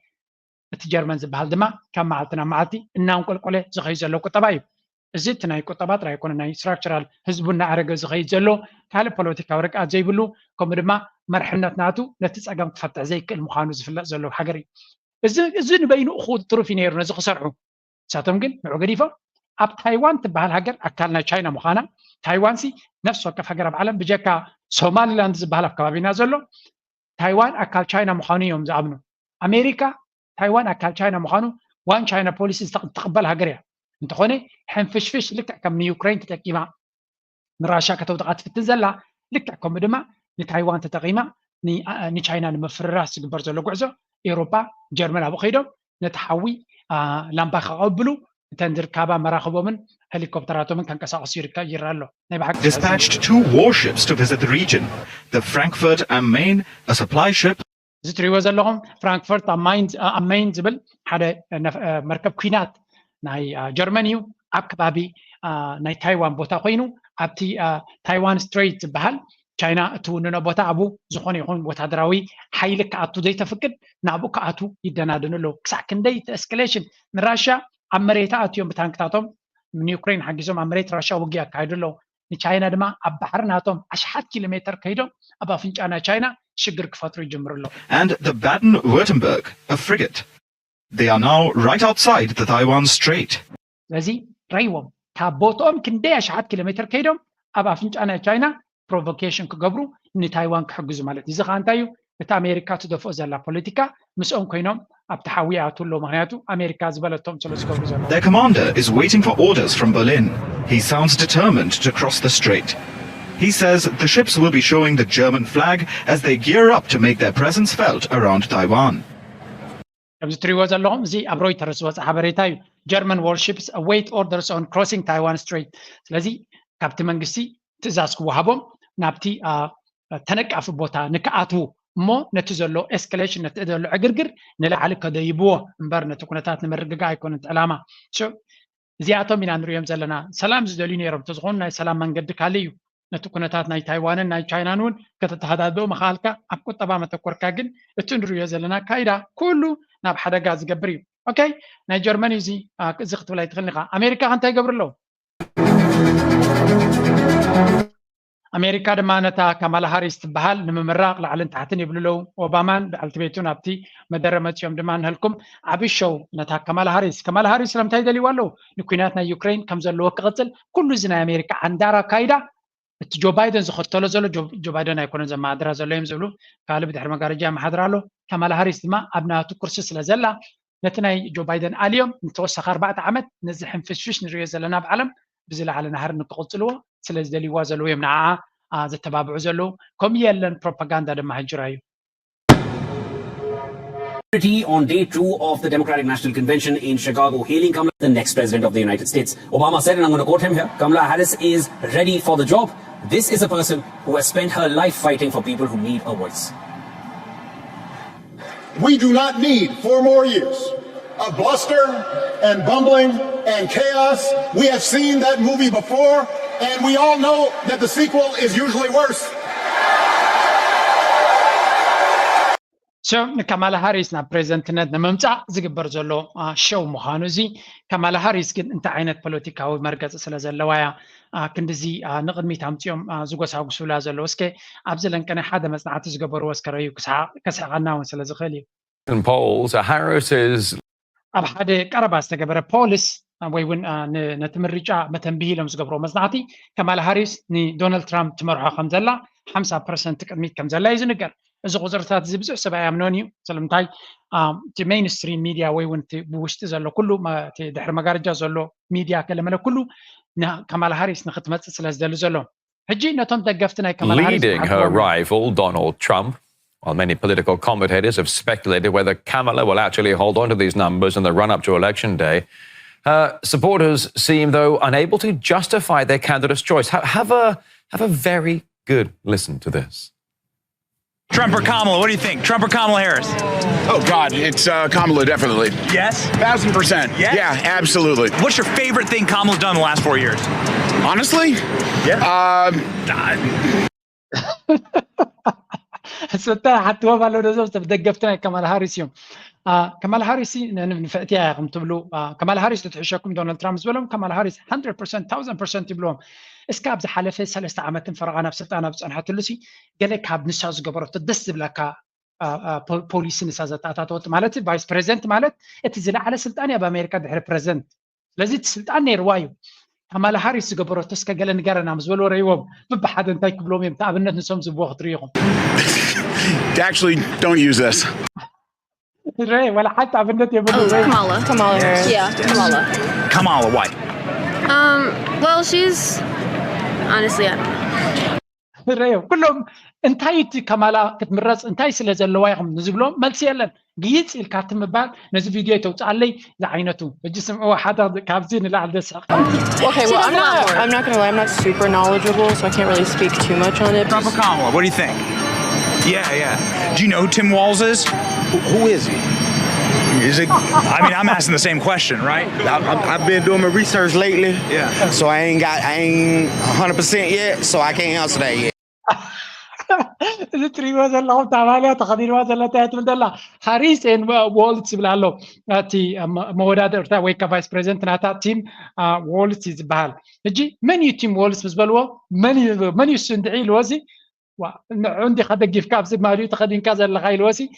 እቲ ጀርመን ዝበሃል ድማ ካብ መዓልቲ ናብ መዓልቲ እናንቆልቆለ ዝኸይድ ዘሎ ቁጠባ እዩ እዚ እቲ ናይ ቁጠባ ጥራይ ኣይኮነ ናይ ስትራክቸራል ህዝቡ እናዕረገ ዝኸይድ ዘሎ ካልእ ፖለቲካዊ ርግኣት ዘይብሉ ከምኡ ድማ መርሕነት ናቱ ነቲ ፀገም ክፈትሕ ዘይክእል ምዃኑ ዝፍለጥ ዘሎ ሃገር እዩ እዚ ንበይኑ እኹ ትሩፍ እዩ ነይሩ ነዚ ክሰርሑ ንሳቶም ግን ንዑ ገዲፎም ኣብ ታይዋን ትበሃል ሃገር ኣካል ናይ ቻይና ምዃና ታይዋን ሲ ነፍሲ ወከፍ ሃገር ኣብ ዓለም ብጀካ ሶማሊላንድ ዝበሃል ኣብ ከባቢና ዘሎ ታይዋን ኣካል ቻይና ምዃኑ እዮም ዝኣምኑ ኣሜሪካ ታይዋን ኣካል ቻይና ምዃኑ ዋን ቻይና ፖሊሲ ዝተቕበል ሃገር እያ እንተኾነ ሕንፍሽፍሽ ልክዕ ከም ንዩክሬን ተጠቂማ ንራሽያ ከተውድቃ ትፍትን ዘላ ልክዕ ከምኡ ድማ ንታይዋን ተጠቂማ ንቻይና ንምፍርራስ ዝግበር ዘሎ ጉዕዞ ኤውሮፓ ጀርመን ኣብኡ ከይዶም ነቲ ሓዊ ላምባ ከቐብሉ እተን ዝርከባ መራኸቦምን ሄሊኮፕተራቶምን ከንቀሳቀሱ ይረአ ኣሎ ናይ ባሕቂ dispatched 2 warships to visit the region. The Frankfurt am Main, a supply ship. እዚ ትሪእዎ ዘለኹም ፍራንክፈርት am Main ዝብል ሓደ መርከብ ኩናት ናይ ጀርመን እዩ ኣብ ከባቢ ናይ ታይዋን ቦታ ኮይኑ ኣብቲ ታይዋን ስትሬት ዝበሃል ቻይና እትውንኖ ቦታ ኣብኡ ዝኾነ ይኹን ወታደራዊ ሓይሊ ክኣቱ ዘይተፍቅድ ናብኡ ክኣቱ ይደናደኑ ኣለዉ ክሳዕ ክንደይ ኤስካሌሽን ንራሽያ ኣብ መሬታ ኣትዮም ብታንክታቶም ንዩክሬን ሓጊዞም ኣብ መሬት ራሽያ ውግእ ኣካይዱ ኣለዉ ንቻይና ድማ ኣብ ባሕርናቶም 10 ኪሎሜትር ከይዶም ኣብ ኣፍንጫና ቻይና ሽግር ክፈጥሩ ይጀምሩ ኣለዉ And the Baden-Württemberg, a frigate. They are now right outside the Taiwan Strait. ስለዚ ራይዎም ካብ ቦትኦም ክንደይ 10 ኪሎሜትር ከይዶም ኣብ ኣፍንጫና ቻይና ፕሮቮኬሽን ክገብሩ ንታይዋን ክሕግዙ ማለት እዩ እዚ ከዓ እንታይ እዩ እቲ ኣሜሪካ ትደፍኦ ዘላ ፖለቲካ ምስኦም ኮይኖም ኣብ ተሓዊ ኣትሎ ምክንያቱ ኣሜሪካ ዝበለቶም ስለ ዝገብሩ ዘሎ Their commander is waiting for orders from Berlin. He sounds determined to cross the strait. He says the ships will be showing the German flag as they gear up to make their presence felt around Taiwan. ከምዚ ትሪእዎ ዘለኹም እዚ ኣብ ሮይተርስ ዝወፀ ሓበሬታ እዩ German warships await orders on crossing Taiwan Strait ስለዚ ካብቲ መንግስቲ ትእዛዝ ክወሃቦም ናብቲ ተነቃፊ ቦታ ንክኣትዉ እሞ ነቲ ዘሎ ኤስካሌሽን ነቲ ዘሎ ዕግርግር ንላዕሊ ከደይብዎ እምበር ነቲ ኩነታት ንምርግጋእ ኣይኮነን ዕላማ እዚኣቶም ኢና ንሪኦም ዘለና ሰላም ዝደልዩ ነይሮም ተዝኾኑ ናይ ሰላም መንገዲ ካሊእ እዩ ነቲ ኩነታት ናይ ታይዋንን ናይ ቻይናን እውን ከተተሓዳድኡ መኻልካ ኣብ ቁጠባ መተኮርካ ግን እቲ ንሪኦ ዘለና ካይዳ ኩሉ ናብ ሓደጋ ዝገብር እዩ ኦኬ ናይ ጀርመኒ እዚ ክትብላይ ትኽእል ኢኻ ኣሜሪካ እንታይ ይገብሩ ኣለዉ ኣሜሪካ ድማ ነታ ካማላ ሃሪስ ትበሃል ንምምራቕ ላዕልን ታሕትን ይብሉ ኣለዉ ኦባማን በዓልቲ ቤቱን ኣብቲ መደረ መፅኦም ድማ ንህልኩም ዓብይ ሾው ነታ ካማላ ሃሪስ ስለምንታይ ደልይዋ ኣለዉ ንኩናት ናይ ዩክሬን ከም ዘለዎ ክቕፅል ኩሉ እዚ ናይ ኣሜሪካ ዓንዳራ ካይዳ እቲ ጆ ባይደን ዝኸተሎ ዘሎ ጆ ባይደን ኣይኮነን ዘመሓድራ ዘሎ እዮም ዝብሉ ካልእ ብድሕሪ መጋረጃ መሓድራ ኣሎ ካማላ ሃሪስ ድማ ኣብ ናቱ ኩርሲ ስለ ዘላ ነቲ ናይ ጆ ባይደን ኣልዮም ንተወሳኺ 4 ዓመት ነዚ ሕንፍሽፍሽ ንሪኦ ዘለና ብዓለም ብዝለዓለ ናሃር ንክቕፅልዎ ስለ ዝደልይዋ ዘለዉ እዮም ንዓዓ ዘተባብዑ ዘለዉ ከምኡ የለን ፕሮፓጋንዳ ድማ ሕጅራ እዩ On day 2 of the Democratic National Convention in Chicago, hailing Kamala, the next president of the United States. Obama said, and I'm going to quote him here, Kamala Harris is ready for the job. This is a person who has spent her life fighting for people who need a voice. We do not need 4 more years of bluster and bumbling and chaos. We have seen that movie before, and we all know that the sequel is usually worse. So Kamala Harris na presidentነት ንምምፃእ ዝግበር ዘሎ ሸው ምዃኑ እዚ ካማላ ሃሪስ ግን እንታይ ዓይነት ፖለቲካዊ መርገፂ ስለ ዘለዋ እያ ክንዲዚ ንቅድሚት ኣምፅኦም ዝጎሳጉሱላ ዘለዉ እስከ ኣብዚ ለንቀነ ሓደ መፅናዕቲ ዝገበርዎ እስከረዩ ከስሕቐና እውን ስለ ዝኽእል እዩ polls Harris is ኣብ ሓደ ቀረባ ዝተገበረ ፖሊስ ወይ እውን ነቲ ምርጫ መተንብሂ ኢሎም ዝገብርዎ መፅናዕቲ ካማላ ሃሪስ ንዶናልድ ትራምፕ ትመርሖ ከም ዘላ 50% ቅድሚት ከም ዘላ እዩ ዝንገር እዚ ቁፅርታት እዚ ብዙሕ ሰብ ኣያምኖን እዩ ስለምንታይ እቲ ሜይንስትሪም ሚድያ ወይ እውን እቲ ብውሽጢ ዘሎ ኩሉ እቲ ድሕሪ መጋረጃ ዘሎ ሚድያ ከለመለ ኩሉ ካማላ ሃሪስ ንክትመፅእ ስለ ዝደሊ ዘሎ ሕጂ ነቶም ደገፍቲ ናይ ካማላ ሃሪስ leading her rival Donald Trump. While many political commentators have speculated whether Kamala will actually hold on to these numbers in the run-up to Election Day, her supporters seem, though, unable to justify their candidate's choice. Have a very good listen to this. Trump or Kamala? What do you think? Trump or Kamala Harris? Oh, God, it's Kamala, definitely. Yes? 1,000%. Yes? Yeah, absolutely. What's your favorite thing Kamala's done in the last 4 years? Honestly? Yeah. سوتا حتى هو قالوا لازم تدقفتنا كمال هاريس يوم كمال هاريس نفعتيها يا تبلو كمال هاريس تحشكم دونالد ترامب زبلهم كمال هاريس 100% 1000% يبلوهم اسكاب ز حلفه 3 عامات فرغانا بسلطانه بصنحه تلسي قال لك هاب نساز قبرت تدس بلاك بوليس نسازات اتاتوت مالتي فايس بريزيدنت مالت اتزل على سلطانيا بامريكا دحر بريزيدنت لازم سلطان يروايو كمال هاريس قبرت تسكا قال نقرنا مزولو ريوم ببحد انتي كبلوم يمتع بنت نسوم زبوخ طريقهم Actually, don't use this. ولا حتى بنت يبلو Kamala Harris. Yeah, Kamala. Kamala, why? Well, she's honestly, I don't know. ريو كلهم انتايتي كمالا كتمرص انتاي سلا زلوا يخم نزبلهم ملس يلن جيت الكاتم بعد نزل فيديو توصل لي زعينته الجسم هو حدا كابزين لا عند Okay, well, I'm not gonna lie, I'm not super knowledgeable, so I can't really speak too much on it. Trump or Kamala, what do you think? Yeah. Do you know who Tim Walz is? Who is he? Is it? I mean, I'm asking the same question, right? I've been doing my research lately. Yeah. So I ain't 100% yet, so I can't answer that yet. እዚ ትሪእዎ ዘለኹም ታማልያ ተኸዲንዋ ዘላ እንታይ ትብል ዘላ ሃሪስ ኤን ዎልትስ ይብል ኣሎ እቲ መወዳደርታ ወይ ከዓ ቫይስ ፕሬዚደንት ናታ ቲም ዎልትስ እዩ ዝበሃል ሕጂ መን እዩ ቲም ዎልትስ ምስ በልዎ መን እዩ እሱ እንድዒ ኢልዎ ሲ ንዑ እንዲኻ ደጊፍካ ኣብዚ ማልዩ ተኸዲንካ ዘለኻ ኢልዎ ሲ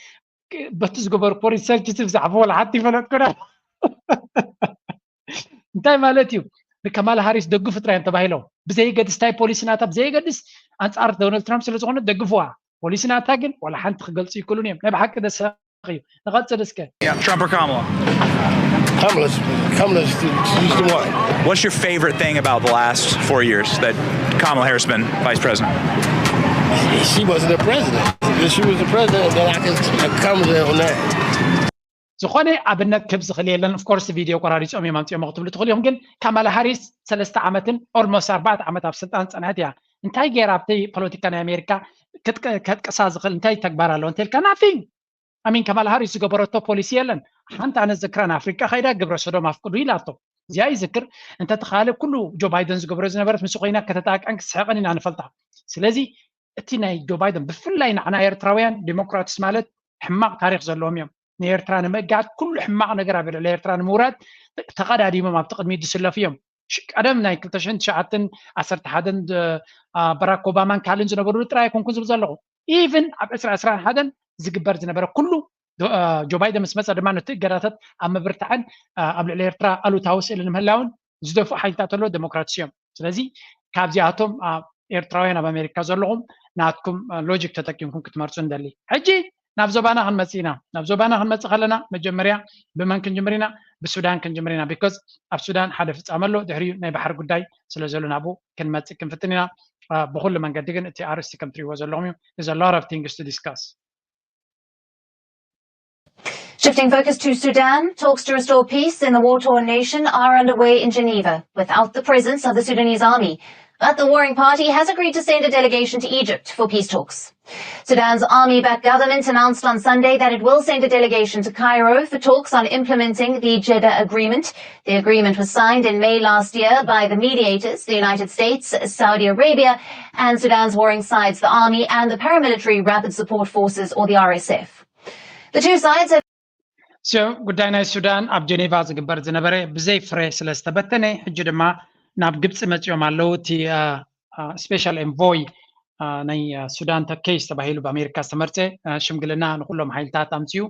በቲ ዝገበሩ ሪሰርች ብዛዕባ ወላ ሓንቲ ይፈለጥኩና እንታይ ማለት እዩ ንከማላ ሃሪስ ደግፉ ጥራይ ተባሂሎም ብዘይገድስ እንታይ ፖሊሲ ናታ ብዘይገድስ አንጻር ዶናልድ ትራምፕ ስለ ዝኾነ ደግፍዋ ፖሊሲ ናታ ግን ወላ ሓንቲ ክገልጹ ይክእሉን እዮም ናይ ብሓቂ ደስኻ እዩ ንቐፅል እስከ Trump or Kamala? Kamala's she's the one. What's your favorite thing about the last 4 years that Kamala Harris been vice president? She wasn't the president. If she was the president, then I can comment on that. ዝኾነ ኣብነት ክብ ዝኽእል የለን ኦፍኮርስ ቪድዮ ቆራሪፆም እዮም ኣምፂኦም ክትብሉ ትኽእሉ እዮም ግን ካማላ ሃሪስ 3 ዓመትን ኦልሞስት 4 ዓመት ኣብ ስልጣን ፀንሐት እያ እንታይ ገይራ ኣብቲ ፖለቲካ ናይ ኣሜሪካ ከጥቅሳ ዝኽእል እንታይ ተግባር ኣለዎ እንተልካ ናቲንግ ኣሚን ካማላ ሃሪስ ዝገበረቶ ፖሊሲ የለን ሓንቲ ኣነ ዝክራ ንኣፍሪካ ከይዳ ግብረ ሰዶም ኣፍቅዱ ኢላቶ እዚኣ ይዝክር እንተተኻለ ኩሉ ጆ ባይደን ዝገብሮ ዝነበረት ምስ ኮይና ከተጣቀን ክስሕቀን ኢና ንፈልጣ ስለዚ እቲ ናይ ጆ ባይደን ብፍላይ ንዓና ኤርትራውያን ዲሞክራትስ ማለት ሕማቅ ታሪክ ዘለዎም እዮም ንኤርትራ ንምእጋድ ኩሉ ሕማቅ ነገር ኣብ ልዕሊ ኤርትራ ንምውራድ ተቐዳዲሞም ኣብቲ ቅድሚት ዝስለፉ እዮም ቀደም ናይ 2011 ባራክ ኦባማን ካልን ዝነበሩ ጥራይ ኮንኩን ዝብል ዘለኹ ኢቭን ኣብ 2021 ዝግበር ዝነበረ ኩሉ ጆ ባይደን ምስ መፀ ድማ ነቲ እገዳታት ኣብ ምብርታዕን ኣብ ልዕሊ ኤርትራ ኣሉታዊ ስእሊ ንምህላውን ዝደፍኡ ሓይልታት ኣሎ ዴሞክራትስ እዮም ስለዚ ካብዚኣቶም ኤርትራውያን ኣብ ኣሜሪካ ዘለኹም ናትኩም ሎጂክ ተጠቂምኩም ክትመርፁ እንደሊ ሕጂ ናብ ዞባና ክንመፅእ ኢና ናብ ዞባና ክንመፅእ ከለና መጀመርያ ብመን ክንጅምር ኢና ብሱዳን ክንጅምር ኢና ቢኮዝ ኣብ ሱዳን ሓደ ፍፃመ ኣሎ ድሕሪኡ ናይ ባሕሪ ጉዳይ ስለ ዘሎ ናብኡ ክንመፅእ ክንፍትን ኢና ብኩሉ መንገዲ ግን እቲ ኣርእስቲ ከም ትሪእዎ ዘለኹም እዩ there's a lot of things to discuss. Shifting focus to Sudan, talks to restore peace in the war-torn nation are underway in Geneva without the presence of the Sudanese army. But the warring party has agreed to send a delegation to Egypt for peace talks. Sudan's army-backed government announced on Sunday that it will send a delegation to Cairo for talks on implementing the Jeddah Agreement. The agreement was signed in May last year by the mediators, the United States, Saudi Arabia, and Sudan's warring sides, the army and the paramilitary Rapid Support Forces, or the RSF. The two sides have So ጉዳይ ናይ ሱዳን ኣብ ጀኔቫ ዝግበር ዝነበረ ብዘይ ፍሬ ስለ ዝተበተነ ሕጂ ድማ ናብ ግብፂ መፅኦም ኣለው እቲ ስፔሻል ኤንቮይ ናይ ሱዳን ተኬስ ተባሂሉ ብኣሜሪካ ዝተመርፀ ሽምግልና ንኩሎም ሓይልታት ኣምፅኡ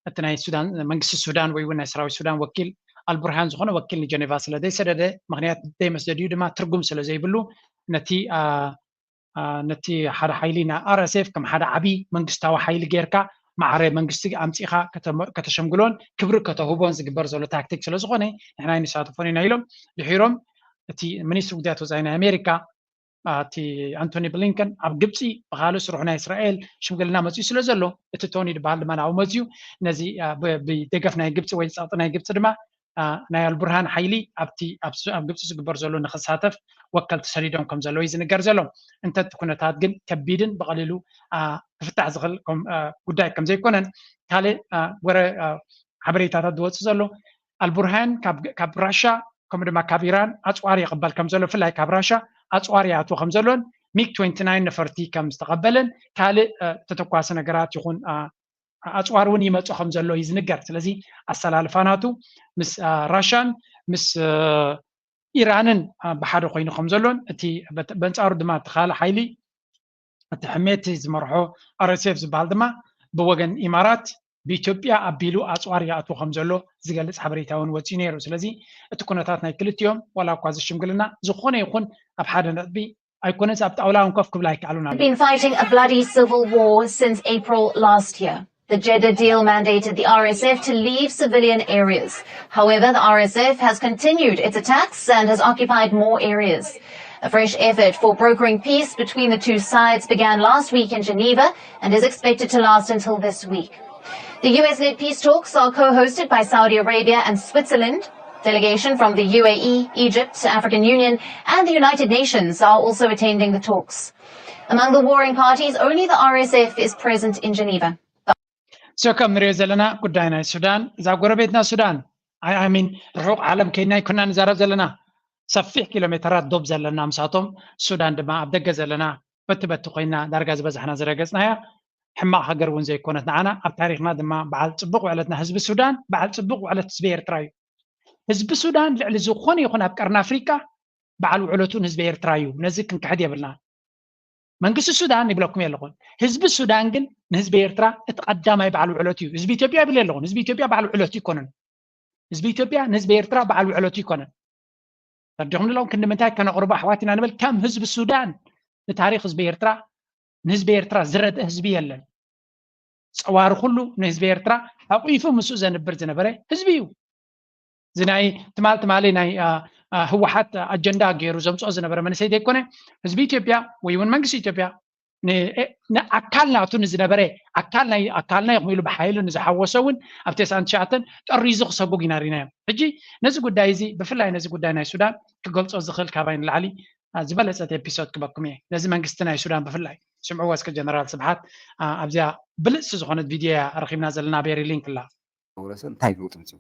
እቲ ናይ ሱዳን መንግስቲ ሱዳን ወይ እውን ናይ ሰራዊት ሱዳን ወኪል ኣልቡርሃን ዝኾነ ወኪል ንጀኔቫ ስለ ዘይሰደደ ምክንያት ዘይመስደድዩ ድማ ትርጉም ስለ ዘይብሉ ነቲ ሓደ ሓይሊ ናይ RSF ከም ሓደ ዓብይ መንግስታዊ ሓይሊ ጌርካ ማዕረ መንግስቲ ኣምፂኻ ከተሸምግሎን ክብሪ ከተህቦን ዝግበር ዘሎ ታክቲክ ስለ ዝኾነ ንሕና ይንሳተፉን ኢና ኢሎም ድሒሮም እቲ ሚኒስትር ጉዳያት ወፃኢ ናይ ኣሜሪካ እቲ አንቶኒ ብሊንከን ኣብ ግብፂ ብካልእ ስሩሕ ናይ እስራኤል ሽምግልና መፅኡ ስለ ዘሎ እቲ ቶኒ ዝበሃል ድማ ናብኡ መፅኡ ነዚ ብደገፍ ናይ ግብፂ ወይ ፀቕጢ ናይ ግብፂ ድማ ናይ ኣልቡርሃን ሓይሊ ኣብ ግብፂ ዝግበር ዘሎ ንክሳተፍ ወከልቲ ሰዲዶም ከም ዘለዎ እዩ ዝንገር ዘሎ እንተቲ ኩነታት ግን ከቢድን ብቐሊሉ ክፍታሕ ዝኽእል ጉዳይ ከም ዘይኮነን ካልእ ወረ ሓበሬታታት ዝወፅእ ዘሎ ኣልቡርሃን ካብ ራሻ ከምኡ ድማ ካብ ኢራን ኣፅዋር ይቕበል ከም ዘሎ ብፍላይ ካብ ራሻ ኣፅዋር ይኣትዎ ከም ዘሎን ሚግ 29 ነፈርቲ ከም ዝተቐበለን ካልእ ተተኳሲ ነገራት ይኹን ኣፅዋር እውን ይመፁ ከም ዘሎ እዩ ዝንገር ስለዚ ኣሰላልፋናቱ ምስ ራሻን ምስ ኢራንን ብሓደ ኮይኑ ከም ዘሎን እቲ በንፃሩ ድማ እቲ ካልእ ሓይሊ እቲ ሕሜት ዝመርሖ RSF ዝበሃል ድማ ብወገን ኢማራት ብኢትዮጵያ ኣቢሉ ኣፅዋር ይኣትዎ ከም ዘሎ ዝገልፅ ሓበሬታ እውን ወፂኡ ነይሩ ስለዚ እቲ ኩነታት ናይ ክልቲኦም ዋላ እኳ ዝሽምግልና ዝኾነ ይኹን ኣብ ሓደ ነጥቢ ኣይኮነስ ኣብ ጣውላ እውን ኮፍ ክብላ ኣይከኣሉን ኣሎ been fighting a bloody civil war since April last year. The Jeddah deal mandated the RSF to leave civilian areas. However, the RSF has continued its attacks and has occupied more areas. A fresh effort for brokering peace between the two sides began last week in Geneva and is expected to last until this week. The US-led peace talks are co-hosted by Saudi Arabia and Switzerland. Delegation from the UAE, Egypt, African Union and the United Nations are also attending the talks. Among the warring parties, only the RSF is present in Geneva. So ከም ንሪኦ ዘለና ጉዳይ ናይ ሱዳን እዛ ጎረቤትና ሱዳን ሚን ርሑቕ ዓለም ከይድና ይኮና ንዛረብ ዘለና ሰፊሕ ኪሎ ሜትራት ዶብ ዘለና ምሳቶም ሱዳን ድማ ኣብ ደገ ዘለና بتبت خوينا دارجا زبزحنا زرقصناها حما هاجر ون زي كونت معنا اب تاريخنا دما بعد صبق وعلتنا حزب السودان بعد صبق وعلت سبير تراي حزب السودان لعل زخون يكون اب قرن افريقيا بعد وعلتون حزب ايرترايو نزك كحد يبلنا منقص السودان يبلكم يلقون حزب السودان كن حزب ايرترا اتقدم يبعلوا علوتي حزب اثيوبيا بليلون حزب اثيوبيا بعلوا علوتي كونن حزب اثيوبيا حزب ايرترا بعلوا علوتي كونن رجعنا لهم كنا منتهى كان قرب احواتنا نبل كم حزب السودان لتاريخ حزب ايرترا حزب ايرترا زرد حزبي يلن صوار كله حزب ايرترا اقيفو مسو زنبر زنبره حزبيو زناي تمالي ناي هو حتى اجندا غيرو زمصو زنبره من سيد يكونه حزب اثيوبيا ويون منغس اثيوبيا ن اكلنا تون زنبره اكلنا يقولوا بحايل نزحوسون ابتسان شاتن طريزو خسبو غينارينا اجي نزي غداي زي بفلاي نزي غداي ناي سودان كغلصو زخل كاباين العلي زبلصت ابيسود كبكم نزي منغستنا سودان بفلاي سمعوا اسك جنرال سبحات ابزا بلص زخونت فيديو رخيمنا زلنا بيري لينك لا ورسن تايلو تمتو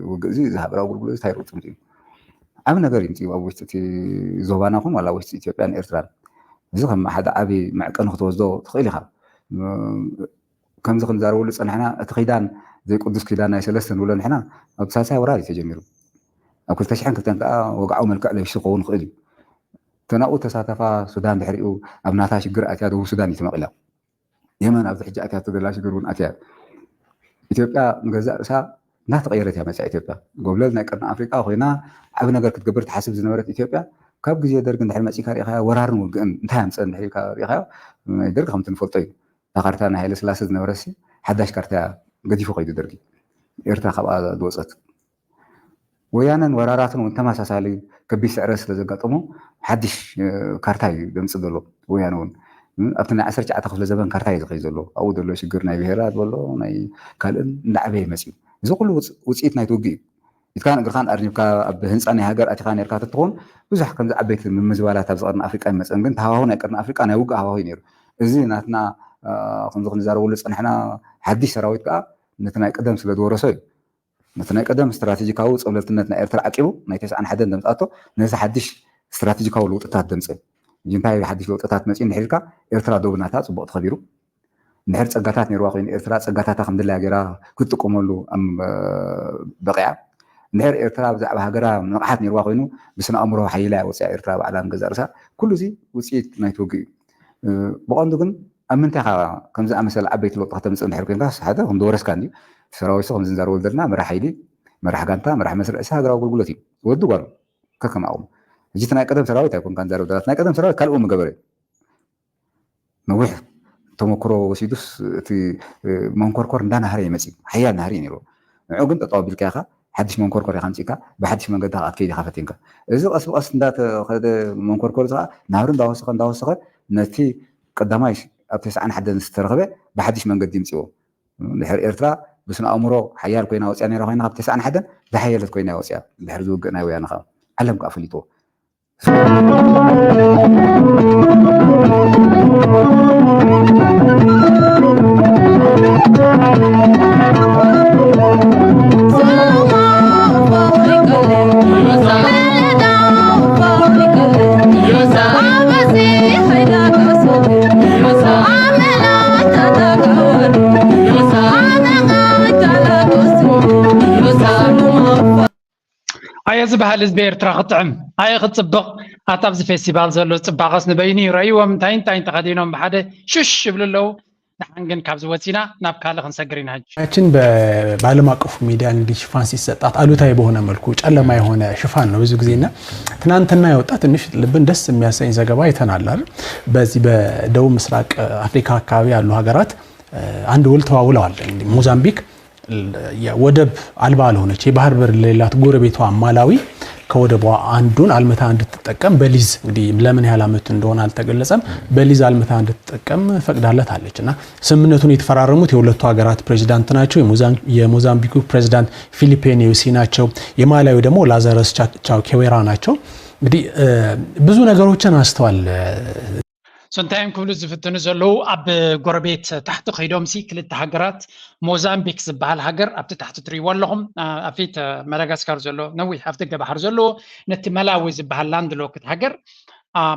وغزي زهبراو غلغل تايلو تمتو ام ነገር ይምጪ ወውስቲ ዞባናኹም ወላ ወስቲ ኢትዮጵያን ኤርትራን እዚ ከም ሓደ ዓቢ ማዕቀን ክትወስዶ ትኽእል ኢኻ ከምዚ ክንዛረበሉ ፀንሕና እቲ ኺዳን ዘይ ቅዱስ ኪዳን ናይ ሰለስተ ንብሎ ንሕና ኣብ ሳሳይ ወራሪ ተጀሚሩ ኣብ 2002 ከዓ ወግዓዊ መልክዕ ለይሱ ክኸውን ክእል እዩ ተናኡ ተሳተፋ ሱዳን ድሕሪኡ ኣብ ናታ ሽግር ኣትያ ደቡብ ሱዳን ይትመቕላ የመን ኣብዚ ሕጂ ኣትያ ተደላ ሽግር እውን ኣትያ ኢትዮጵያ ንገዛእ ርእሳ እናተቐየረት እያ መፅኣ ኢትዮጵያ ጎብለል ናይ ቀርኒ ኣፍሪቃ ኮይና ዓብ ነገር ክትገብር ትሓስብ ዝነበረት ኢትዮጵያ ካብ ግዜ ደርግ እንድሕር መፂካ ሪኢኻ ወራርን ውግእን እንታይ ኣምፅእ እንድሕር ሪኢኻ ናይ ደርጊ ከምቲ ንፈልጦ እዩ እታ ካርታ ናይ ሃይለ ስላሴ ዝነበረሲ ሓዳሽ ካርታ ገዲፉ ከይዱ ደርጊ ኤርትራ ካብኣ ዝወፀት ወያነን ወራራትን እውን ተመሳሳሊ ከቢድ ስዕረ ስለዘጋጠሙ ሓድሽ ካርታ እዩ ዘምፅእ ዘሎ ወያነ እውን ኣብቲ ናይ 19 ክፍለ ዘመን ካርታ እዩ ዝኸይ ዘሎ ኣብኡ ዘሎ ሽግር ናይ ብሄራት ዘሎ ናይ ካልእን እንዳዓበየ መፅዩ እዚ ኩሉ ውፅኢት ናይቲ ውግእ እዩ ኢትካን እግርኻን ኣርኒብካ ኣብ ህንፃ ናይ ሃገር ኣቲኻ ነርካ ትትኾን ብዙሕ ከምዚ ዓበይቲ ምምዝባላት ኣብ ዝቐርኒ ኣፍሪቃ ይመፅን ግን ተሃዋሁ ናይ ቀርኒ ኣፍሪቃ ናይ ውግእ ሃዋሁ ነይሩ እዚ ናትና ከምዚ ክንዛረበሉ ፀንሕና ሓድሽ ሰራዊት ከዓ ነቲ ናይ ቀደም ስለ ዝወረሶ እዩ ነቲ ናይ ቀደም ስትራቴጂካዊ ፀብለልትነት ናይ ኤርትራ ዓቂቡ ናይ 91 ደምፃቶ ነዚ ሓድሽ ስትራቴጂካዊ ለውጥታት ደምፅእ እዚ እንታይ ሓድሽ ለውጥታት መፅኡ እንድሕርካ ኤርትራ ደቡናታ ፅቡቅ ተኸቢሩ እንድሕር ፀጋታት ነይርዋ ኮይኑ ኤርትራ ፀጋታታ ከም ድላያ ገይራ ክትጥቀመሉ በቂዓ እንድሕር ኤርትራ ብዛዕባ ሃገራ ንቕሓት ነይርዋ ኮይኑ ብስነ ኣእምሮ ሓይላ ወፅያ ኤርትራ ባዕላ ንገዛእ ርእሳ ኩሉ እዚ ውፅኢት ናይቲ ውግእ እዩ ብቐንዱ ግን ኣብ ምንታይ ኻ ከምዚ ኣመሰለ ዓበይቲ ለውጢ ከተምፅእ እንድሕር ኮንካ ሓደ ከምዚ ወረስካ እንድዩ ሰራዊትሲ ከምዚ ንዛረበሉ ዘለና መራሒ ሓይሊ መራሒ ጋንታ መራሒ መስርዕሲ ሃገራዊ ኣገልግሎት እዩ ወዱ ጓሉ ከከም ዓቕሙ ሕጂ እቲ ናይ ቀደም ሰራዊት ኣይኮንካ ንዛረብ ዘለና ናይ ቀደም ሰራዊት ካልኡ ምገበረ እዩ ነዊሕ ተመክሮ ወሲዱስ እቲ መንኮርኮር እንዳናሃረ ይመፅእ ሓያል ናሃሪ እዩ ነይሩ ንዑ ግን ጠጠው ኣቢልካ ኢኻ ሓድሽ መንኮርኮር ኢኻ ምፂእካ ብሓድሽ መንገዲ ኣትከይድ ኢኻ ፈቲንካ እዚ ቀስ ብቐስ እንዳተኸደ መንኮርኮር እዚ ከዓ ናብሪ እንዳወሰኸ ነቲ ቀዳማይ ኣብ 91 ዝተረኸበ ብሓድሽ መንገዲ ይምፅዎ ድሕሪ ኤርትራ ብስነ ኣእምሮ ሓያል ኮይና ወፅያ ነይራ ኮይና ካብ 91 ዝሓየለት ኮይና ወፅያ ድሕሪ ዝውግእ ናይ ወያነ ከዓ ዓለም ከዓ ፈሊጥዎ هاي زبهل زبير ترى قطعم هاي ختصبق هاتابز فيستيفال زلو تصباقس نبيني رأيوهم تاين تقدينهم بحدا شش بللو نحن ግን ካብዚ ወፂና ናብ ካልእ ክንሰግር ኢና አችን በዓለም አቀፉ ሚዲያ እንግዲህ ሽፋን ሲሰጣት አሉታዊ በሆነ መልኩ ጨለማ የሆነ ሽፋን ነው ብዙ ጊዜና ትናንትና የወጣ ትንሽ ልብን ደስ የሚያሰኝ ዘገባ አይተናል አይደል በዚህ በደቡብ ምስራቅ አፍሪካ አካባቢ ያሉ ሀገራት አንድ ውል ተዋውለዋል እንግዲህ ሞዛምቢክ ወደብ አልባ አልሆነች የባህር በር ለሌላት ጎረቤቷ ማላዊ ከወደቧ አንዱን አልመታ እንድትጠቀም በሊዝ እንግዲህ ለምን ያህል አመት እንደሆነ አልተገለጸም በሊዝ አልመታ እንድትጠቀም ፈቅዳለታለችና ስምምነቱን የተፈራረሙት የሁለቱ ሀገራት ፕሬዝዳንት ናቸው የሞዛምቢኩ ፕሬዝዳንት ፊሊፔ ኒዩሲ ናቸው የማላዊ ደግሞ ላዛረስ ቻውኬዌራ ናቸው እንግዲህ ብዙ ነገሮችን አስተዋል سنتين كل زفتنا زلوا أب قربيت تحت خيدوم سي كل التهجرات موزامبيك زبال هجر أب تحت تري واللهم أفيت مدغاسكار زلوا نوي حفظ بحر زلوا نت ملاوي زبال لاند لو كتهجر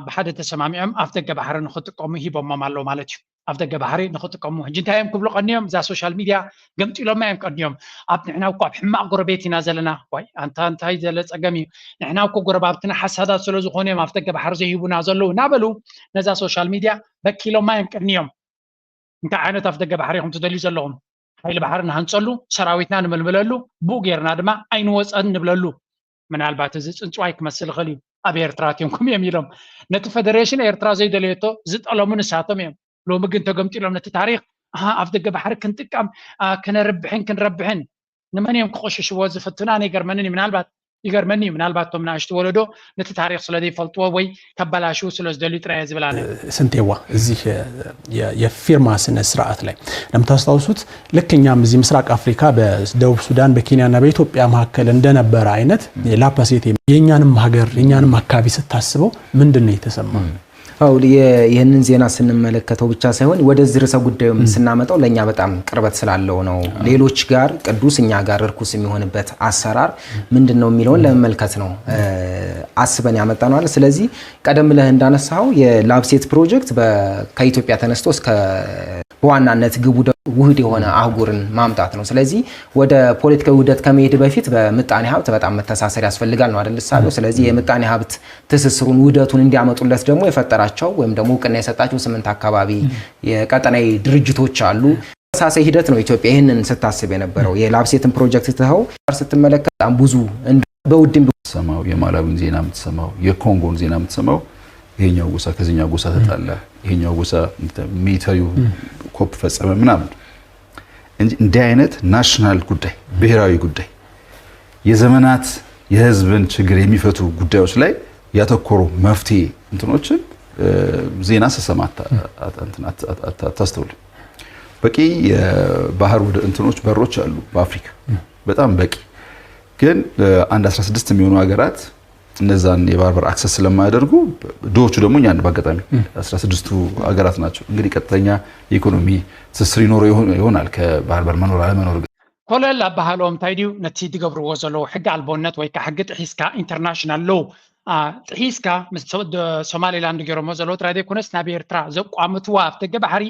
ብሓደ ተሰማሚዖም ኣፍ ደገ ባሕሪ ንኽጥቀሙ ሂቦሞም ኣሎ ማለት እዩ ኣፍ ደገ ባሕሪ ንኽጥቀሙ ሕጂ እንታይ እዮም ክብሉ ቀኒዮም እዛ ሶሻል ሚድያ ገምጢሎማ እዮም ቀኒዮም ኣብ ንሕና እኮ ኣብ ሕማቕ ጎረቤት ኢና ዘለና ዋይ ኣንታ እንታይ ዘለ ፀገም እዩ ንሕና እኮ ጎረባብትና ሓሳዳት ስለ ዝኾኑ እዮም ኣፍ ደገ ባሕሪ ዘይሂቡና ዘለዉ እናበሉ ነዛ ሶሻል ሚድያ በኪሎማ እዮም ቀኒዮም እንታይ ዓይነት ኣፍ ደገ ባሕሪ ኢኹም ትደልዩ ዘለኹም ሓይሊ ባሕሪ ንሃንፀሉ ሰራዊትና ንምልምለሉ ብኡ ጌርና ድማ ኣይንወፀን ንብለሉ ምናልባት እዚ ፅንፅዋይ ክመስል ይኽእል እዩ ኣብ ኤርትራ እትዮም እዮም ኢሎም ነቲ ፌደሬሽን ኤርትራ ዘይደለየቶ ዝጠለሙ ንሳቶም እዮም ሎሚ ግን ተገምጢሎም ነቲ ታሪክ ኣፍ ደገ ባሕሪ ክንጥቀም ክንረብሕን ንመን እዮም ክቆሽሽዎ ዝፍትና ይገርመኒ ምናልባት ቶም ንኣሽቱ ወለዶ ነቲ ታሪክ ስለዘይፈልጥዎ ወይ ከበላሽው ስለዝደልዩ ጥራየ ዝብላነ ስንቴዋ እዚህ የፊርማ ስነ ስርዓት ላይ ለምታስታውሱት ልክ እኛም እዚህ ምስራቅ አፍሪካ በደቡብ ሱዳን በኬንያና በኢትዮጵያ መካከል እንደነበረ አይነት ላፓሴት የኛንም ሀገር የኛንም አካባቢ ስታስበው ምንድነው የተሰማው? አው ይህንን ዜና ስንመለከተው ብቻ ሳይሆን ወደዚህ ርዕሰ ጉዳዩም ስናመጣው ለኛ በጣም ቅርበት ስላለው ነው። ሌሎች ጋር ቅዱስ እኛ ጋር እርኩስ የሚሆንበት አሰራር ምንድነው የሚለውን ለመመልከት ነው አስበን ያመጣነው አይደል። ስለዚህ ቀደም ብለህ እንዳነሳው የላፕሴት ፕሮጀክት ከኢትዮጵያ ተነስቶ እስከ በዋናነት ግቡ ውህድ የሆነ አህጉርን ማምጣት ነው። ስለዚህ ወደ ፖለቲካዊ ውህደት ከመሄድ በፊት በምጣኔ ሀብት በጣም መተሳሰር ያስፈልጋል ነው አይደል ሳለው። ስለዚህ የምጣኔ ሀብት ትስስሩን ውህደቱን እንዲያመጡለት ደግሞ የፈጠራቸው ወይም ደግሞ እውቅና የሰጣቸው 8 አካባቢ የቀጠናዊ ድርጅቶች አሉ። ተሳሳይ ሂደት ነው ኢትዮጵያ ይሄንን ስታስብ የነበረው። የላፕሴትን ፕሮጀክት ተኸው ስትመለከት በጣም ብዙ በውድም ሰማው የማላዊን ዜና የምትሰማው የኮንጎን ዜና የምትሰማው ይሄኛው ጎሳ ከዚህኛው ጎሳ ተጣላ ይሄኛው ጎሳ ሚሊታሪው ኮፕ ፈጸመ ምናምን እንጂ እንዲህ አይነት ናሽናል ጉዳይ ብሔራዊ ጉዳይ የዘመናት የህዝብን ችግር የሚፈቱ ጉዳዮች ላይ ያተኮሩ መፍትሄ እንትኖችን ዜና ሰሰማታ አታስተውል። በቂ የባህር እንትኖች በሮች አሉ በአፍሪካ በጣም በቂ ግን አንድ 16 የሚሆኑ ሀገራት እነዛን የባህር በር አክሰስ ስለማያደርጉ ዶቹ ደግሞ ያን በአጋጣሚ 16ቱ ሀገራት ናቸው። እንግዲህ ቀጥተኛ የኢኮኖሚ ትስስር ይሆናል ከባህር በር መኖር አለመኖር ኮለል አባሃሎም ታይዲው ነቲ ድገብርዎ ዘለው ሕጊ አልቦነት ወይ ሕጊ ጥሒስካ ኢንተርናሽናል ሎ ጥሒስካ ምስ ሶማሌላንድ ገይሮሞ ዘለው ትራዴ ኩነስ ናብ ኤርትራ ዘቋምትዋ ኣፍ ደገ ባሕሪ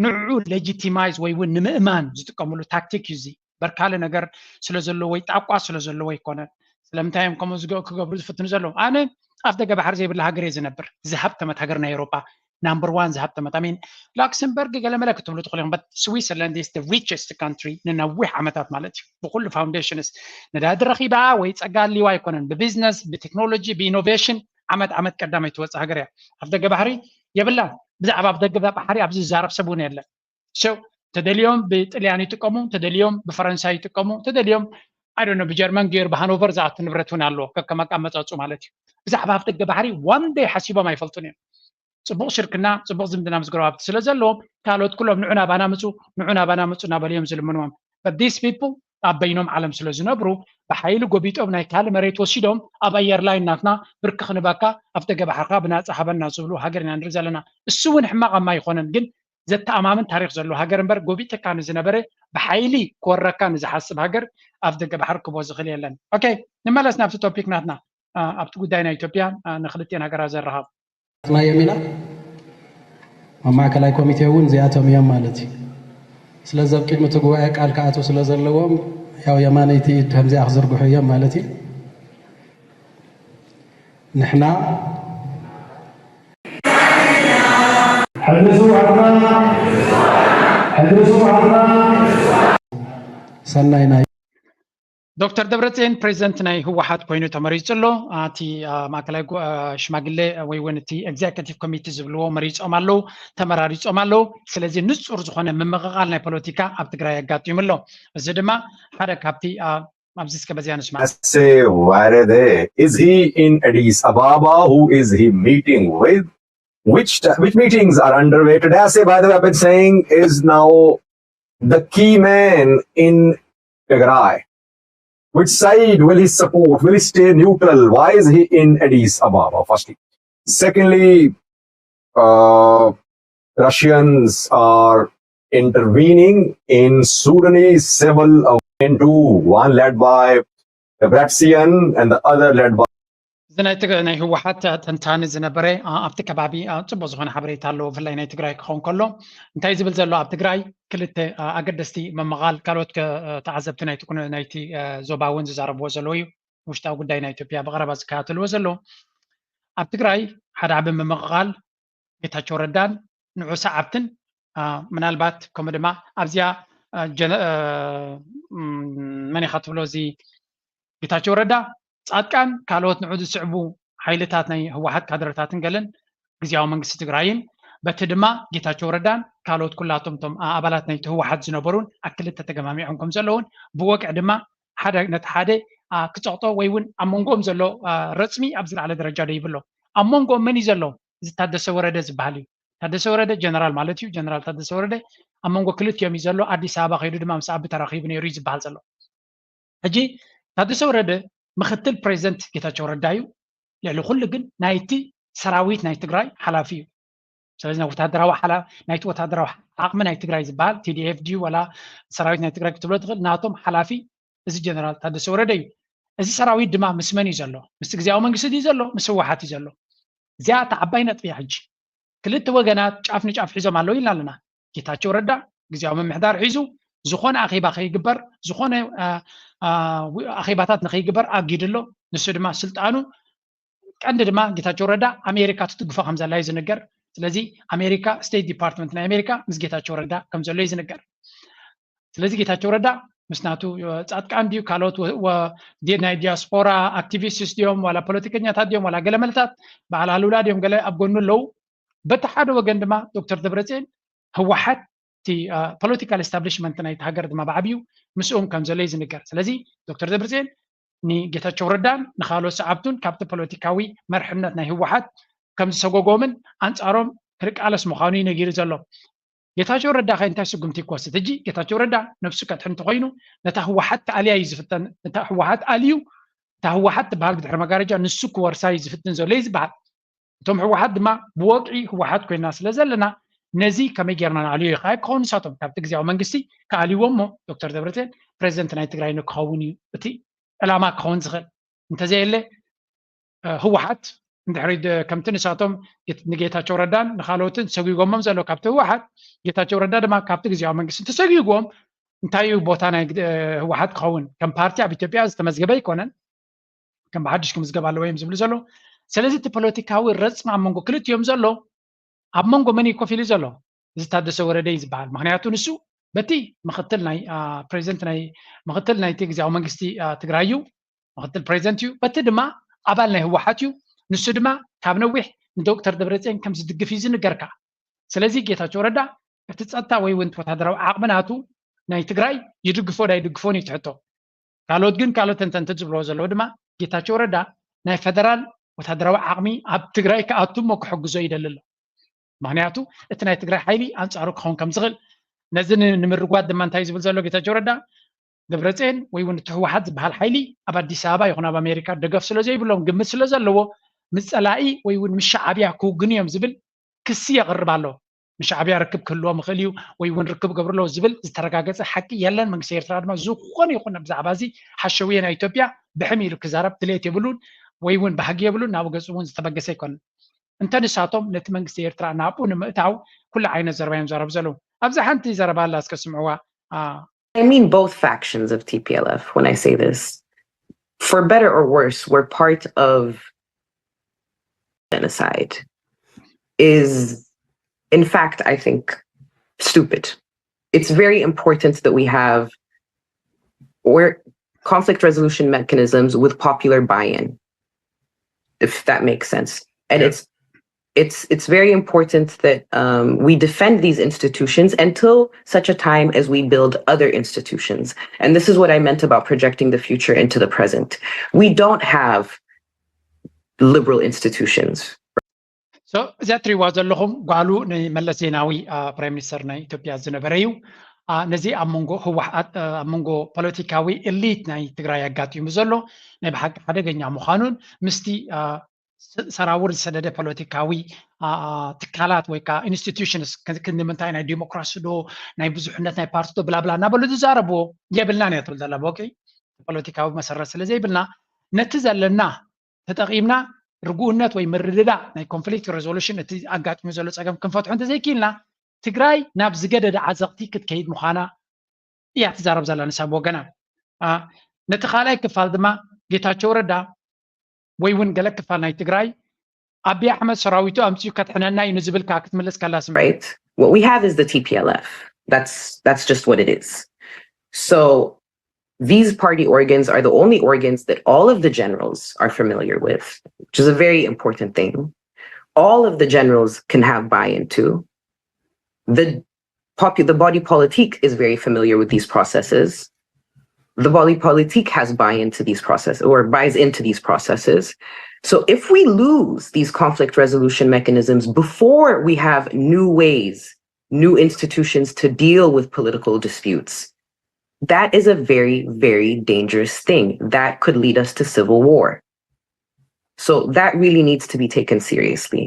ንዑ ሌጂቲማይዝ ወይ እውን ንምእማን ዝጥቀምሉ ታክቲክ እዩ እዚ በርካለ ነገር ስለ ዘለዎ ወይ ጣቋ ስለ ዘለዎ ይኮነን ስለምንታይም ከምኡ ክገብሩ ዝፍትኑ ዘለው ኣነ ኣፍ ደገ ባሕሪ ዘይብላ ሃገር እየ ዝነብር ዝሃብተመት ሃገርና ኤውሮጳ number 1 ዝሃብተመት I mean ላክሰምበርግ ገለመለ ክትብሉ ትኽእሉ ኢኹም but Switzerland is the richest country ንነዊሕ ዓመታት ማለት እዩ ብኩሉ ፋውንዴሽንስ ነዳዲ ረኺባ ወይ ፀጋ ሊዋ ኣይኮነን ብቢዝነስ ብቴክኖሎጂ ብኢኖቬሽን ዓመት ቀዳማይ ትወፅእ ሃገር እያ ኣፍ ደገ ባሕሪ የብላ ብዛዕባ ኣፍ ደገ ባሕሪ ኣብዚ ዝዛረብ ሰብ እውን የለን ተደልዮም ብጥልያን ይጥቀሙ ተደልዮም ብፈረንሳይ ይጥቀሙ ተደልዮም I don't know በጀርመን ገይር በሃኖቨር ዝኣቱ ንብረት እውን ኣለዎ ከከም ኣቀማምጣፁ ማለት እዩ ብዛዕባ ኣፍ ደገ ባሕሪ one day ሓሲቦም ኣይፈልጡን እዮም ጽቡቕ ሽርክና ጽቡቕ ዝምድና ምስ ጎረባብቲ ስለ ዘለዎም ካልኦት ኩሎም ንዑና ባና ምፁ እናበልዮም ዝልምንዎም but these people ኣብ በይኖም ዓለም ስለ ዝነብሩ ብሓይሊ ጎቢጦም ናይ ካልእ መሬት ወሲዶም ኣብ ኣየር ላይ እናትና ብርክ ክንባካ ኣፍ ደገ ባሕርካ ብናፃ ሃበና ዝብሉ ሃገር ኢና ንርኢ ዘለና እሱ እውን ሕማቕ ኣይኮነን ግን ዘተኣማምን ታሪክ ዘለዎ ሃገር እምበር ጎቢጥካ ንዝነበረ ብሓይሊ ክወረካ ንዝሓስብ ሃገር ኣፍ ደገ ባሕሪ ክቦ ዝኽእል የለን ኦኬ ንመለስ ናብቲ ቶፒክ ናትና ኣብቲ ጉዳይ ናይ ኢትዮጵያ ንክልቴን ሃገራት ዘራኸብ ማየሚና ማዕከላዊ ኮሚቴ እውን ዚኣቶም እዮም ማለት እዩ ስለዚ ኣብ ቅድሚ እቲ ጉባኤ ቃል ክኣትዉ ስለ ዘለዎም ያው የማነይቲ ኢድ ከምዚኣ ክዝርግሑ እዮም ማለት እዩ ንሕና ሰናይ ናይ ዶክተር ደብረጽዮን ፕሬዚደንት ናይ ህወሓት ኮይኑ ተመሪጹ ኣሎ እቲ ማዕከላዊ ሽማግሌ ወይ እውን እቲ ኤግዜኪቲቭ ኮሚቴ ዝብልዎ መሪፆም ኣለዉ ተመራሪፆም ኣለዉ ስለዚ ንጹር ዝኾነ ምምቕቓል ናይ ፖለቲካ ኣብ ትግራይ ኣጋጢሙ ኣሎ እዚ ድማ ሓደ ካብቲ ኣብዚ እስከ በዚያ ንስማ is he in Addis Ababa who is he meeting with which meetings are underway today Ase by the way I've been saying is now the key man in Tigray. Which side will he support? Will he stay neutral? Why is he in Addis Ababa? Firstly. Secondly, Russians are intervening in Sudanese civil war, one led by Debretsion and the other led by ናይ ህወሓት ተንታኒ ዝነበረ ኣብቲ ከባቢ ፅቡቅ ዝኾነ ሓበሬታ ኣለዎ ብፍላይ ናይ ትግራይ ክኸውን ከሎ እንታይ ዝብል ዘሎ ኣብ ትግራይ ክልተ ኣገደስቲ መመቓል ካልኦት ተዓዘብቲ ናይቲ ዞባ እውን ዝዛረብዎ ዘለዎ እዩ ውሽጣዊ ጉዳይ ናይ ኢትዮጵያ ብቐረባ ዝከታተልዎ ዘሎ ኣብ ትግራይ ሓደ ዓቢ መመቓል ጌታቸው ረዳን ንዑ ሰዓብትን ምናልባት ከምኡ ድማ ኣብዚኣ መን ኢኻ ትብሎ እዚ ጌታቸው ረዳ ጻድቃን ካልኦት ንዑ ዝስዕቡ ሓይልታት ናይ ህወሓት ካድረታትን ገለን ግዚያዊ መንግስቲ ትግራይን በቲ ድማ ጌታቸው ረዳን ካልኦት ኩላቶም ቶም ኣባላት ናይቲ ህወሓት ዝነበሩን ኣብ ክልተ ተገማሚዖም ከም ዘለውን ብወቅዕ ድማ ሓደ ነቲ ሓደ ክፀቕጦ ወይ እውን ኣብ መንጎኦም ዘሎ ረፅሚ ኣብ ዝለዓለ ደረጃ ዶ ይብሎ ኣብ መንጎኦም መን እዩ ዘሎ እዚ ታደሰ ወረደ ዝበሃል እዩ ታደሰ ወረደ ጀነራል ማለት እዩ ጀነራል ታደሰ ወረደ ኣብ መንጎ ክልቲኦም እዩ ዘሎ ኣዲስ ኣበባ ከይዱ ድማ ምስ ኣቢ ተራኺቡ ነይሩ እዩ ዝበሃል ዘሎ ሕጂ ታደሰ ወረደ ምክትል ፕሬዚደንት ጌታቸው ረዳ እዩ ልዕሊ ኩሉ ግን ናይቲ ሰራዊት ናይ ትግራይ ሓላፊ እዩ ስለዚ ናይቲ ወታደራዊ ዓቕሚ ናይ ትግራይ ዝበሃል ቲዲኤፍ ድዩ ወላ ሰራዊት ናይ ትግራይ ክትብሎ ትኽእል ናቶም ሓላፊ እዚ ጀነራል ታደሰ ወረደ እዩ እዚ ሰራዊት ድማ ምስ መን እዩ ዘሎ ምስ ግዚያዊ መንግስቲ እዩ ዘሎ ምስ ህወሓት እዩ ዘሎ እዚኣ እታ ዓባይ ነጥቢ ሕጂ ክልተ ወገናት ጫፍ ንጫፍ ሒዞም ኣለዉ ኢልና ኣለና ጌታቸው ረዳ ግዚያዊ ምምሕዳር ሒዙ ዝኾነ ኣኼባ ከይግበር ዝኾነ ኣኼባታት ንኸይግበር ኣጊድሎ ንሱ ድማ ስልጣኑ ቀንዲ ድማ ጌታቸው ረዳ ኣሜሪካ ትትግፎ ከም ዘላ እዩ ዝንገር ስለዚ ኣሜሪካ ስቴት ዲፓርትመንት ናይ ኣሜሪካ ምስ ጌታቸው ረዳ ከም ዘሎ እዩ ዝንገር ስለዚ ጌታቸው ረዳ ምስ ናቱ ጻድቃን ድዩ ካልኦት ናይ ዲያስፖራ ኣክቲቪስትስ ድዮም ዋላ ፖለቲከኛታት ድዮም ዋላ ገለመለታት በዓል ኣሉላ ድዮም ገለ ኣብ ጎኑ ኣለዉ በቲ ሓደ ወገን ድማ ዶክተር ደብረፅዮን ህወሓት እቲ ፖለቲካል ኤስታብሊሽመንት ናይቲ ሃገር ድማ ብዓብዩ ምስኦም ከም ዘሎ እዩ ዝንገር ስለዚ ዶክተር ደብረፅዮን ንጌታቸው ረዳን ንካልኦት ሰዓብቱን ካብቲ ፖለቲካዊ መርሕነት ናይ ህወሓት ከም ዝሰጎጎምን ኣንጻሮም ክርቃለስ ምዃኑ እዩ ነጊሩ ዘሎ ጌታቸው ረዳ ከ እንታይ ስጉምቲ ይኮስት ሕጂ ጌታቸው ረዳ ነፍሱ ቀጥሒ እንተኮይኑ ነታ ህወሓት ተኣልያ እዩ ዝፍተን ነታ ህወሓት ኣልዩ እታ ህወሓት ትበሃል ብድሕሪ መጋረጃ ንሱ ክወርሳ እዩ ዝፍትን ዘሎ እዩ ዝበሃል እቶም ህወሓት ድማ ብወቅዒ ህወሓት ኮይና ስለ ዘለና ነዚ ከመይ ጌርና ንኣልዮ ይኸ ክኸውን ንሳቶም ካብቲ ግዚያዊ መንግስቲ ከኣልይዎም ሞ ዶክተር ደብረፅዮን ፕሬዚደንት ናይ ትግራይ ንክኸውን እዩ እቲ ዕላማ ክኸውን ዝኽእል እንተዘየለ ህወሓት እንድሕሪ ከምቲ ንሳቶም ንጌታቸው ረዳን ንካልኦትን ሰጊጎሞም ዘሎ ካብቲ ህወሓት ጌታቸው ረዳ ድማ ካብቲ ግዚያዊ መንግስቲ ተሰጊጎም እንታይ እዩ ቦታ ናይ ህወሓት ክኸውን ከም ፓርቲ ኣብ ኢትዮጵያ ዝተመዝገበ ኣይኮነን ከም ብሓድሽ ክምዝገብ ኣለዎ እዮም ዝብሉ ዘሎ ስለዚ እቲ ፖለቲካዊ ረፅሚ ኣብ መንጎ ክልቲኦም ዘሎ ኣብ መንጎ መን ኮፍ ኢሉ ዘሎ እዚ ታደሰ ወረደ እዩ ዝበሃል ምክንያቱ ንሱ በቲ ምክትል ናይ ፕሬዚደንት ናይ ምክትል ናይቲ ግዚያዊ መንግስቲ ትግራይ እዩ ምክትል ፕሬዚደንት እዩ በቲ ድማ ኣባል ናይ ህወሓት እዩ ንሱ ድማ ካብ ነዊሕ ንዶክተር ደብረፅዮን ከም ዝድግፍ እዩ ዝንገርካ ስለዚ ጌታቸው ረዳ እቲ ፀጥታ ወይ እውን ወታደራዊ ዓቕምናቱ ናይ ትግራይ ይድግፎ ዳ ይድግፎን እዩ ትሕቶ ካልኦት ግን ካልኦት ተንተንቲ ዝብልዎ ዘለዎ ድማ ጌታቸው ረዳ ናይ ፌደራል ወታደራዊ ዓቕሚ ኣብ ትግራይ ከኣቱ ሞ ክሕግዞ ይደሊ ኣሎ ምክንያቱ እቲ ናይ ትግራይ ሓይሊ ኣንጻሩ ክኸውን ከም ዝኽእል ነዚ ንምርጓድ ድማ እንታይ ዝብል ዘሎ ጌታቸው ረዳ ደብረፅዮን ወይ እውን እቲ ህወሓት ዝበሃል ሓይሊ ኣብ ኣዲስ ኣበባ ይኹን ኣብ ኣሜሪካ ደገፍ ስለ ዘይብሎም ግምት ስለ ዘለዎ ምስ ፀላኢ ወይ እውን ምስ ሻዕብያ ክውግኑ እዮም ዝብል ክሲ የቕርብ ኣሎ ምስ ሻዕብያ ርክብ ክህልዎም ይኽእል እዩ ወይ እውን ርክብ ገብርሎ ዝብል ዝተረጋገፀ ሓቂ የለን መንግስቲ ኤርትራ ድማ ዝኾነ ይኹን ብዛዕባ እዚ ሓሸውየ ናይ ኢትዮጵያ ብሕሚ ኢሉ ክዛረብ ድሌት የብሉን ወይ እውን ባህጊ የብሉን ናብ ገፁ እውን ዝተበገሰ ኣይኮነን እንተ ንሳቶም ነቲ መንግስቲ ኤርትራ ናብኡ ንምእታው ኩሉ ዓይነት ዘረባ እዮም ዘረብ ዘለዉ ኣብዚ ሓንቲ ዘረባ ኣላ እስከስምዕዋ I mean both factions of TPLF when I say this. For better or worse, we're part of genocide is, in fact, I think, stupid. It's very important that we have conflict resolution mechanisms with popular buy-in, if that makes sense. And it's very important that we defend these institutions until such a time as we build other institutions. And this is what I meant about projecting the future into the present. We don't have liberal institutions. So እዚኣ ትሪእዋ ዘለኹም ጓሉ ንመለስ ዜናዊ ፕራይም ሚኒስተር ናይ ኢትዮጵያ ዝነበረ እዩ ነዚ ኣብ መንጎ ህወሓት ኣብ መንጎ ፖለቲካዊ ኤሊት ናይ ትግራይ ኣጋጢሙ ዘሎ ናይ ብሓቂ ሓደገኛ ምዃኑን ምስቲ ሰራውር ዝሰደደ ፖለቲካዊ ትካላት ወይ ከዓ ኢንስቲትዩሽንስ ክንምንታይ ናይ ዲሞክራሲ ዶ ናይ ብዙሕነት ናይ ፓርቲ ዶ ብላብላ እናበሉ ዝዛረብዎ የብልናን እያ ትብል ዘላ በቂ ፖለቲካዊ መሰረት ስለ ዘይብልና ነቲ ዘለና ተጠቂምና ርጉእነት ወይ ምርድዳእ ናይ ኮንፍሊክት ሬዞሉሽን እቲ ኣጋጥሙ ዘሎ ፀገም ክንፈትሖ እንተዘይኪልና ትግራይ ናብ ዝገደደ ዓዘቕቲ ክትከይድ ምዃና እያ ትዛረብ ዘላ ንሳብ ወገና ነቲ ካልኣይ ክፋል ድማ ጌታቸው ረዳ ወይ እውን ገለ ክፋል ናይ ትግራይ አብይ አሕመድ ሰራዊቱ አምጪው ከትሕነና እዩ ንዝብል ካ ክትመለስ ካላ ስም right what we have is the TPLF that's just what it is so these party organs are the only organs that all of the generals are familiar with which is a very important thing all of the generals can have buy-in to the body politic is very familiar with these processes the body politic has buy-in to these processes or buys into these processes. So if we lose these conflict resolution mechanisms before we have new ways, new institutions to deal with political disputes, that is a very, very dangerous thing. That could lead us to civil war. So that really needs to be taken seriously.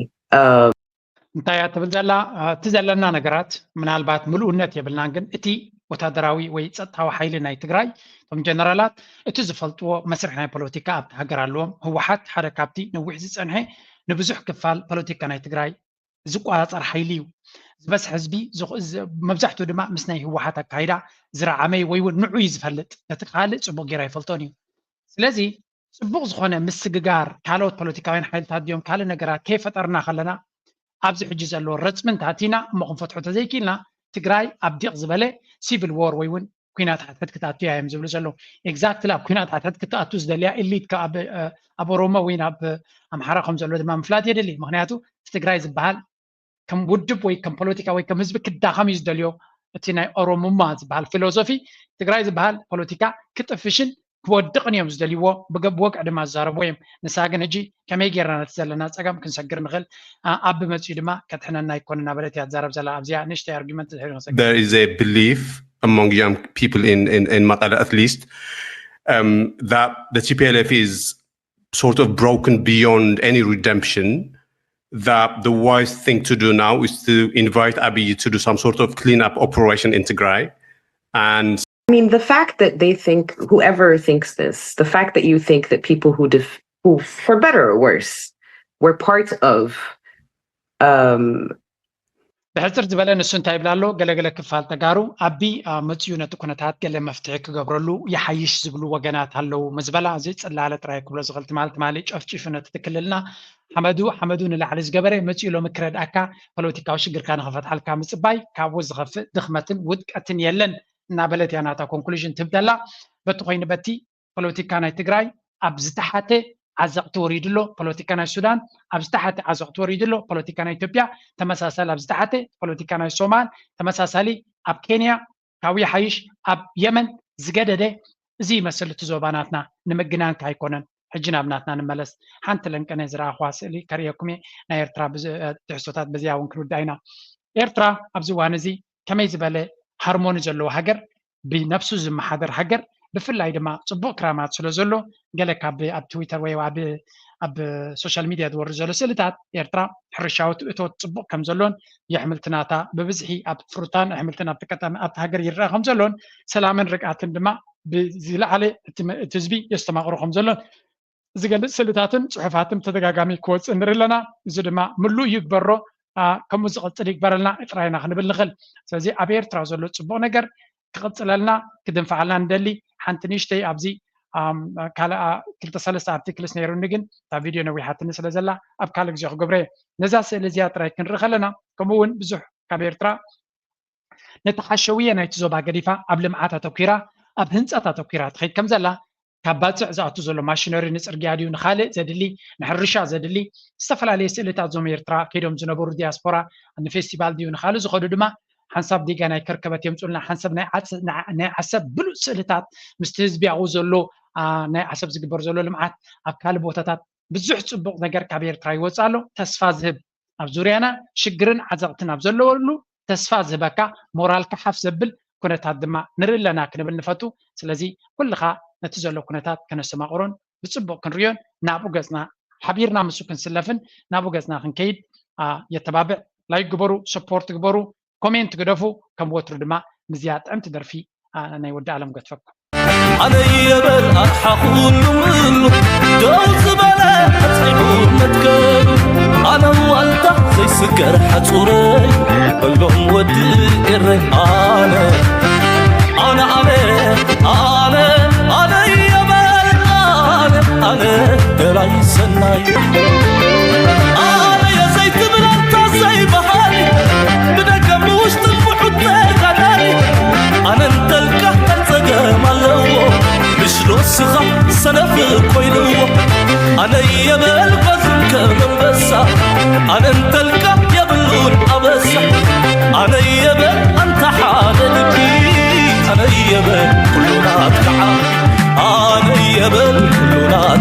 እንታይ ትብል ዘላ እቲ ዘለና ነገራት ምናልባት ምሉእነት የብልናን ግን እቲ ወታደራዊ ወይ ጸጥታዊ ሓይሊ ናይ ትግራይ ቶም ጀነራላት እቲ ዝፈልጥዎ መስርሕ ናይ ፖለቲካ ኣብቲ ሃገር ኣለዎም ህወሓት ሓደ ካብቲ ነዊሕ ዝፀንሐ ንብዙሕ ክፋል ፖለቲካ ናይ ትግራይ ዝቋፃፀር ሓይሊ እዩ ዝበስሕ ህዝቢ መብዛሕትኡ ድማ ምስ ናይ ህወሓት ኣካይዳ ዝረዓመይ ወይ እውን ንዑ ዝፈልጥ እቲ ካልእ ፅቡቅ ጌራ ይፈልጦን እዩ ስለዚ ፅቡቅ ዝኾነ ምስግጋር ካልኦት ፖለቲካውያን ሓይልታት ድዮም ካልእ ነገራት ከይፈጠርና ከለና ኣብዚ ሕጂ ዘለዎ ረፅምንታት ኢና እሞ ክንፈትሖ ተዘይኪልና ትግራይ ኣብ ዲቕ ዝበለ ሲቪል ዎር ወይ እውን ኩናት ሓትት ክትኣቱ እያ እዮም ዝብሉ ዘለዉ ኤግዛክትሊ ኣብ ኩናት ሓትት ክትኣቱ ዝደልያ ኤሊት ኣብ ኦሮሞ ወይ ኣብ ኣምሓራ ከም ዘሎ ድማ ምፍላጥ የድሊ ምክንያቱ ትግራይ ዝበሃል ከም ውድብ ወይ ከም ፖለቲካ ወይ ከም ህዝቢ ክዳኸም እዩ ዝደልዮ እቲ ናይ ኦሮሞማ ዝበሃል ፊሎሶፊ ትግራይ ዝበሃል ፖለቲካ ክጥፍሽን ክወድቕን እዮም ዝደልይዎ ብወቅዕ ድማ ዝዛረብዎ እዮም ንሳ ግን ሕጂ ከመይ ጌርና ነቲ ዘለና ፀገም ክንሰግር ንኽእል ኣብ መፅኡ ድማ ከትሕነና ይኮንና በለት እያ ትዛረብ ዘላ ኣብዚኣ ንእሽተይ ኣርጊመንት there is a belief among young people in Maqala at least that the TPLF is sort of broken beyond any redemption that the wise thing to do now is to invite Abiy to do some sort of cleanup operation in Tigray and I mean, the fact that they think, whoever thinks this, the fact that you think that people who, for better or worse, were part of ብሕፅር ዝበለ ንሱ እንታይ ይብላ ኣሎ ገለገለ ክፋል ተጋሩ ኣቢ መፅኡ ነቲ ኩነታት ገለ መፍትሒ ክገብረሉ ይሓይሽ ዝብሉ ወገናት ኣለው መዝበላ እዚ ፅላለ ጥራይ ክብሎ ዝኽእል ትማሊ ጨፍጪፉ ነቲ ትክልልና ሓመዱ ንላዕሊ ዝገበረ መፅኡ ሎሚ ክረድኣካ ፖለቲካዊ ሽግርካ ንኽፈትሓልካ ምፅባይ ካብኡ ዝኸፍእ ድኽመትን ውድቀትን የለን እናበለት እያ ናታ ኮንክሉዥን ትብደላ በቲ ኮይኑ በቲ ፖለቲካ ናይ ትግራይ ኣብ ዝተሓተ ዓዘቕቲ ወሪድሎ ፖለቲካ ናይ ሱዳን ኣብ ዝተሓተ ዓዘቕቲ ወሪድሎ ፖለቲካ ናይ ኢትዮጵያ ተመሳሳሊ ኣብ ዝተሓተ ፖለቲካ ናይ ሶማል ተመሳሳሊ ኣብ ኬንያ ካብኡ ይሓይሽ ኣብ የመን ዝገደደ እዚ ይመስል እቲ ዞባናትና ንምግናንካ ኣይኮነን ሕጂ ናብ ናትና ንመለስ ሓንቲ ለንቀነ ዝረኣኽዋ ስእሊ ከርእየኩም ናይ ኤርትራ ትሕዝቶታት በዚያ እውን ክንውዳእ ኢና ኤርትራ ኣብዚ እዋን እዚ ከመይ ዝበለ ሃርሞኒ ዘለዎ ሃገር ብነፍሱ ዝመሓደር ሃገር ብፍላይ ድማ ፅቡቅ ክራማት ስለ ዘሎ ገለ ካብ ኣብ ትዊተር ወይ ኣብ ሶሻል ሚድያ ዝወርዱ ዘሎ ስእልታት ኤርትራ ሕርሻዊ እቶት ፅቡቅ ከም ዘሎን የሕምልትናታ ብብዝሒ ኣብ ፍሩታን ኣሕምልትን ኣብቲ ቀጠና ኣብቲ ሃገር ይረአ ከም ዘሎን ሰላምን ርግኣትን ድማ ብዝለዓለ እቲ ህዝቢ የስተማቕሩ ከም ዘሎን ዝገልፅ ስእልታትን ፅሑፋትን ተደጋጋሚ ክወፅእ ንርኢ ኣለና እዚ ድማ ምሉእ ይግበሮ ከምኡ ዝቕፅል ይግበረልና ጥራይና ክንብል ንኽእል ስለዚ ኣብ ኤርትራ ዘሎ ፅቡቅ ነገር ክቕፅለልና ክድንፋዓልና ንደሊ ሓንቲ ንእሽተይ ኣብዚ ካልእ 2-3 ኣርቲክልስ ነይሩኒ ግን እታ ቪድዮ ነዊሓትኒ ስለ ዘላ ኣብ ካልእ ግዜ ክገብረ ነዛ ስእሊ እዚኣ ጥራይ ክንርኢ ከለና ከምኡ እውን ብዙሕ ካብ ኤርትራ ነቲ ሓሸውየ ናይቲ ዞባ ገዲፋ ኣብ ልምዓት ኣተኲራ ኣብ ህንፀት ኣተኲራ ትኸይድ ከም ዘላ ካብ ባፅዕ ዝኣቱ ዘሎ ማሽነሪ ንፅርግያ ድዩ ንካልእ ዘድሊ ንሕርሻ ዘድሊ ዝተፈላለየ ስእልታት ዞም ኤርትራ ከይዶም ዝነበሩ ዲያስፖራ ንፌስቲቫል ድዩ ንካልእ ዝኸዱ ድማ ሓንሳብ ዲጋ ናይ ከርከበት የምፁልና ሓንሳብ ናይ ዓሰብ ብሉፅ ስእልታት ምስቲ ህዝቢ ኣብኡ ዘሎ ናይ ዓሰብ ዝግበር ዘሎ ልምዓት ኣብ ካልእ ቦታታት ብዙሕ ፅቡቅ ነገር ካብ ኤርትራ ይወፅእ ኣሎ ተስፋ ዝህብ ኣብ ዙርያና ሽግርን ዓዘቕትን ኣብ ዘለወሉ ተስፋ ዝህበካ ሞራልካ ሓፍ ዘብል ኩነታት ድማ ንርኢ ኣለና ክንብል ንፈቱ ስለዚ ኩልኻ ነቲ ዘሎ ኩነታት ከነሰማቕሮን ብፅቡቅ ክንርዮን ናብኡ ገፅና ሓቢርና ምሱ ክንስለፍን ናብኡ ገፅና ክንከይድ የተባብዕ ላይ ግበሩ ሰፖርት ግበሩ ኮሜንት ግደፉ ከም ወትሩ ድማ ምዝያ ጥዕምቲ ደርፊ ናይ ወዲ ዓለም ገትፈኩም أنا يبل أضحى كل منه دوز بلا أنا دلاي سناي أنا يا زيت من أنت زي بحالي بدك موش تنفح وتغناني أنا انت الكهت الزقام اللو مش نصخة سنف كويلو أنا يبل بزن كمن بسا أنا انت الكهت يبلون أبسا أنا يبل أنت حالد بي أنا يبل كلنا أتكعا أنا يبل كلنا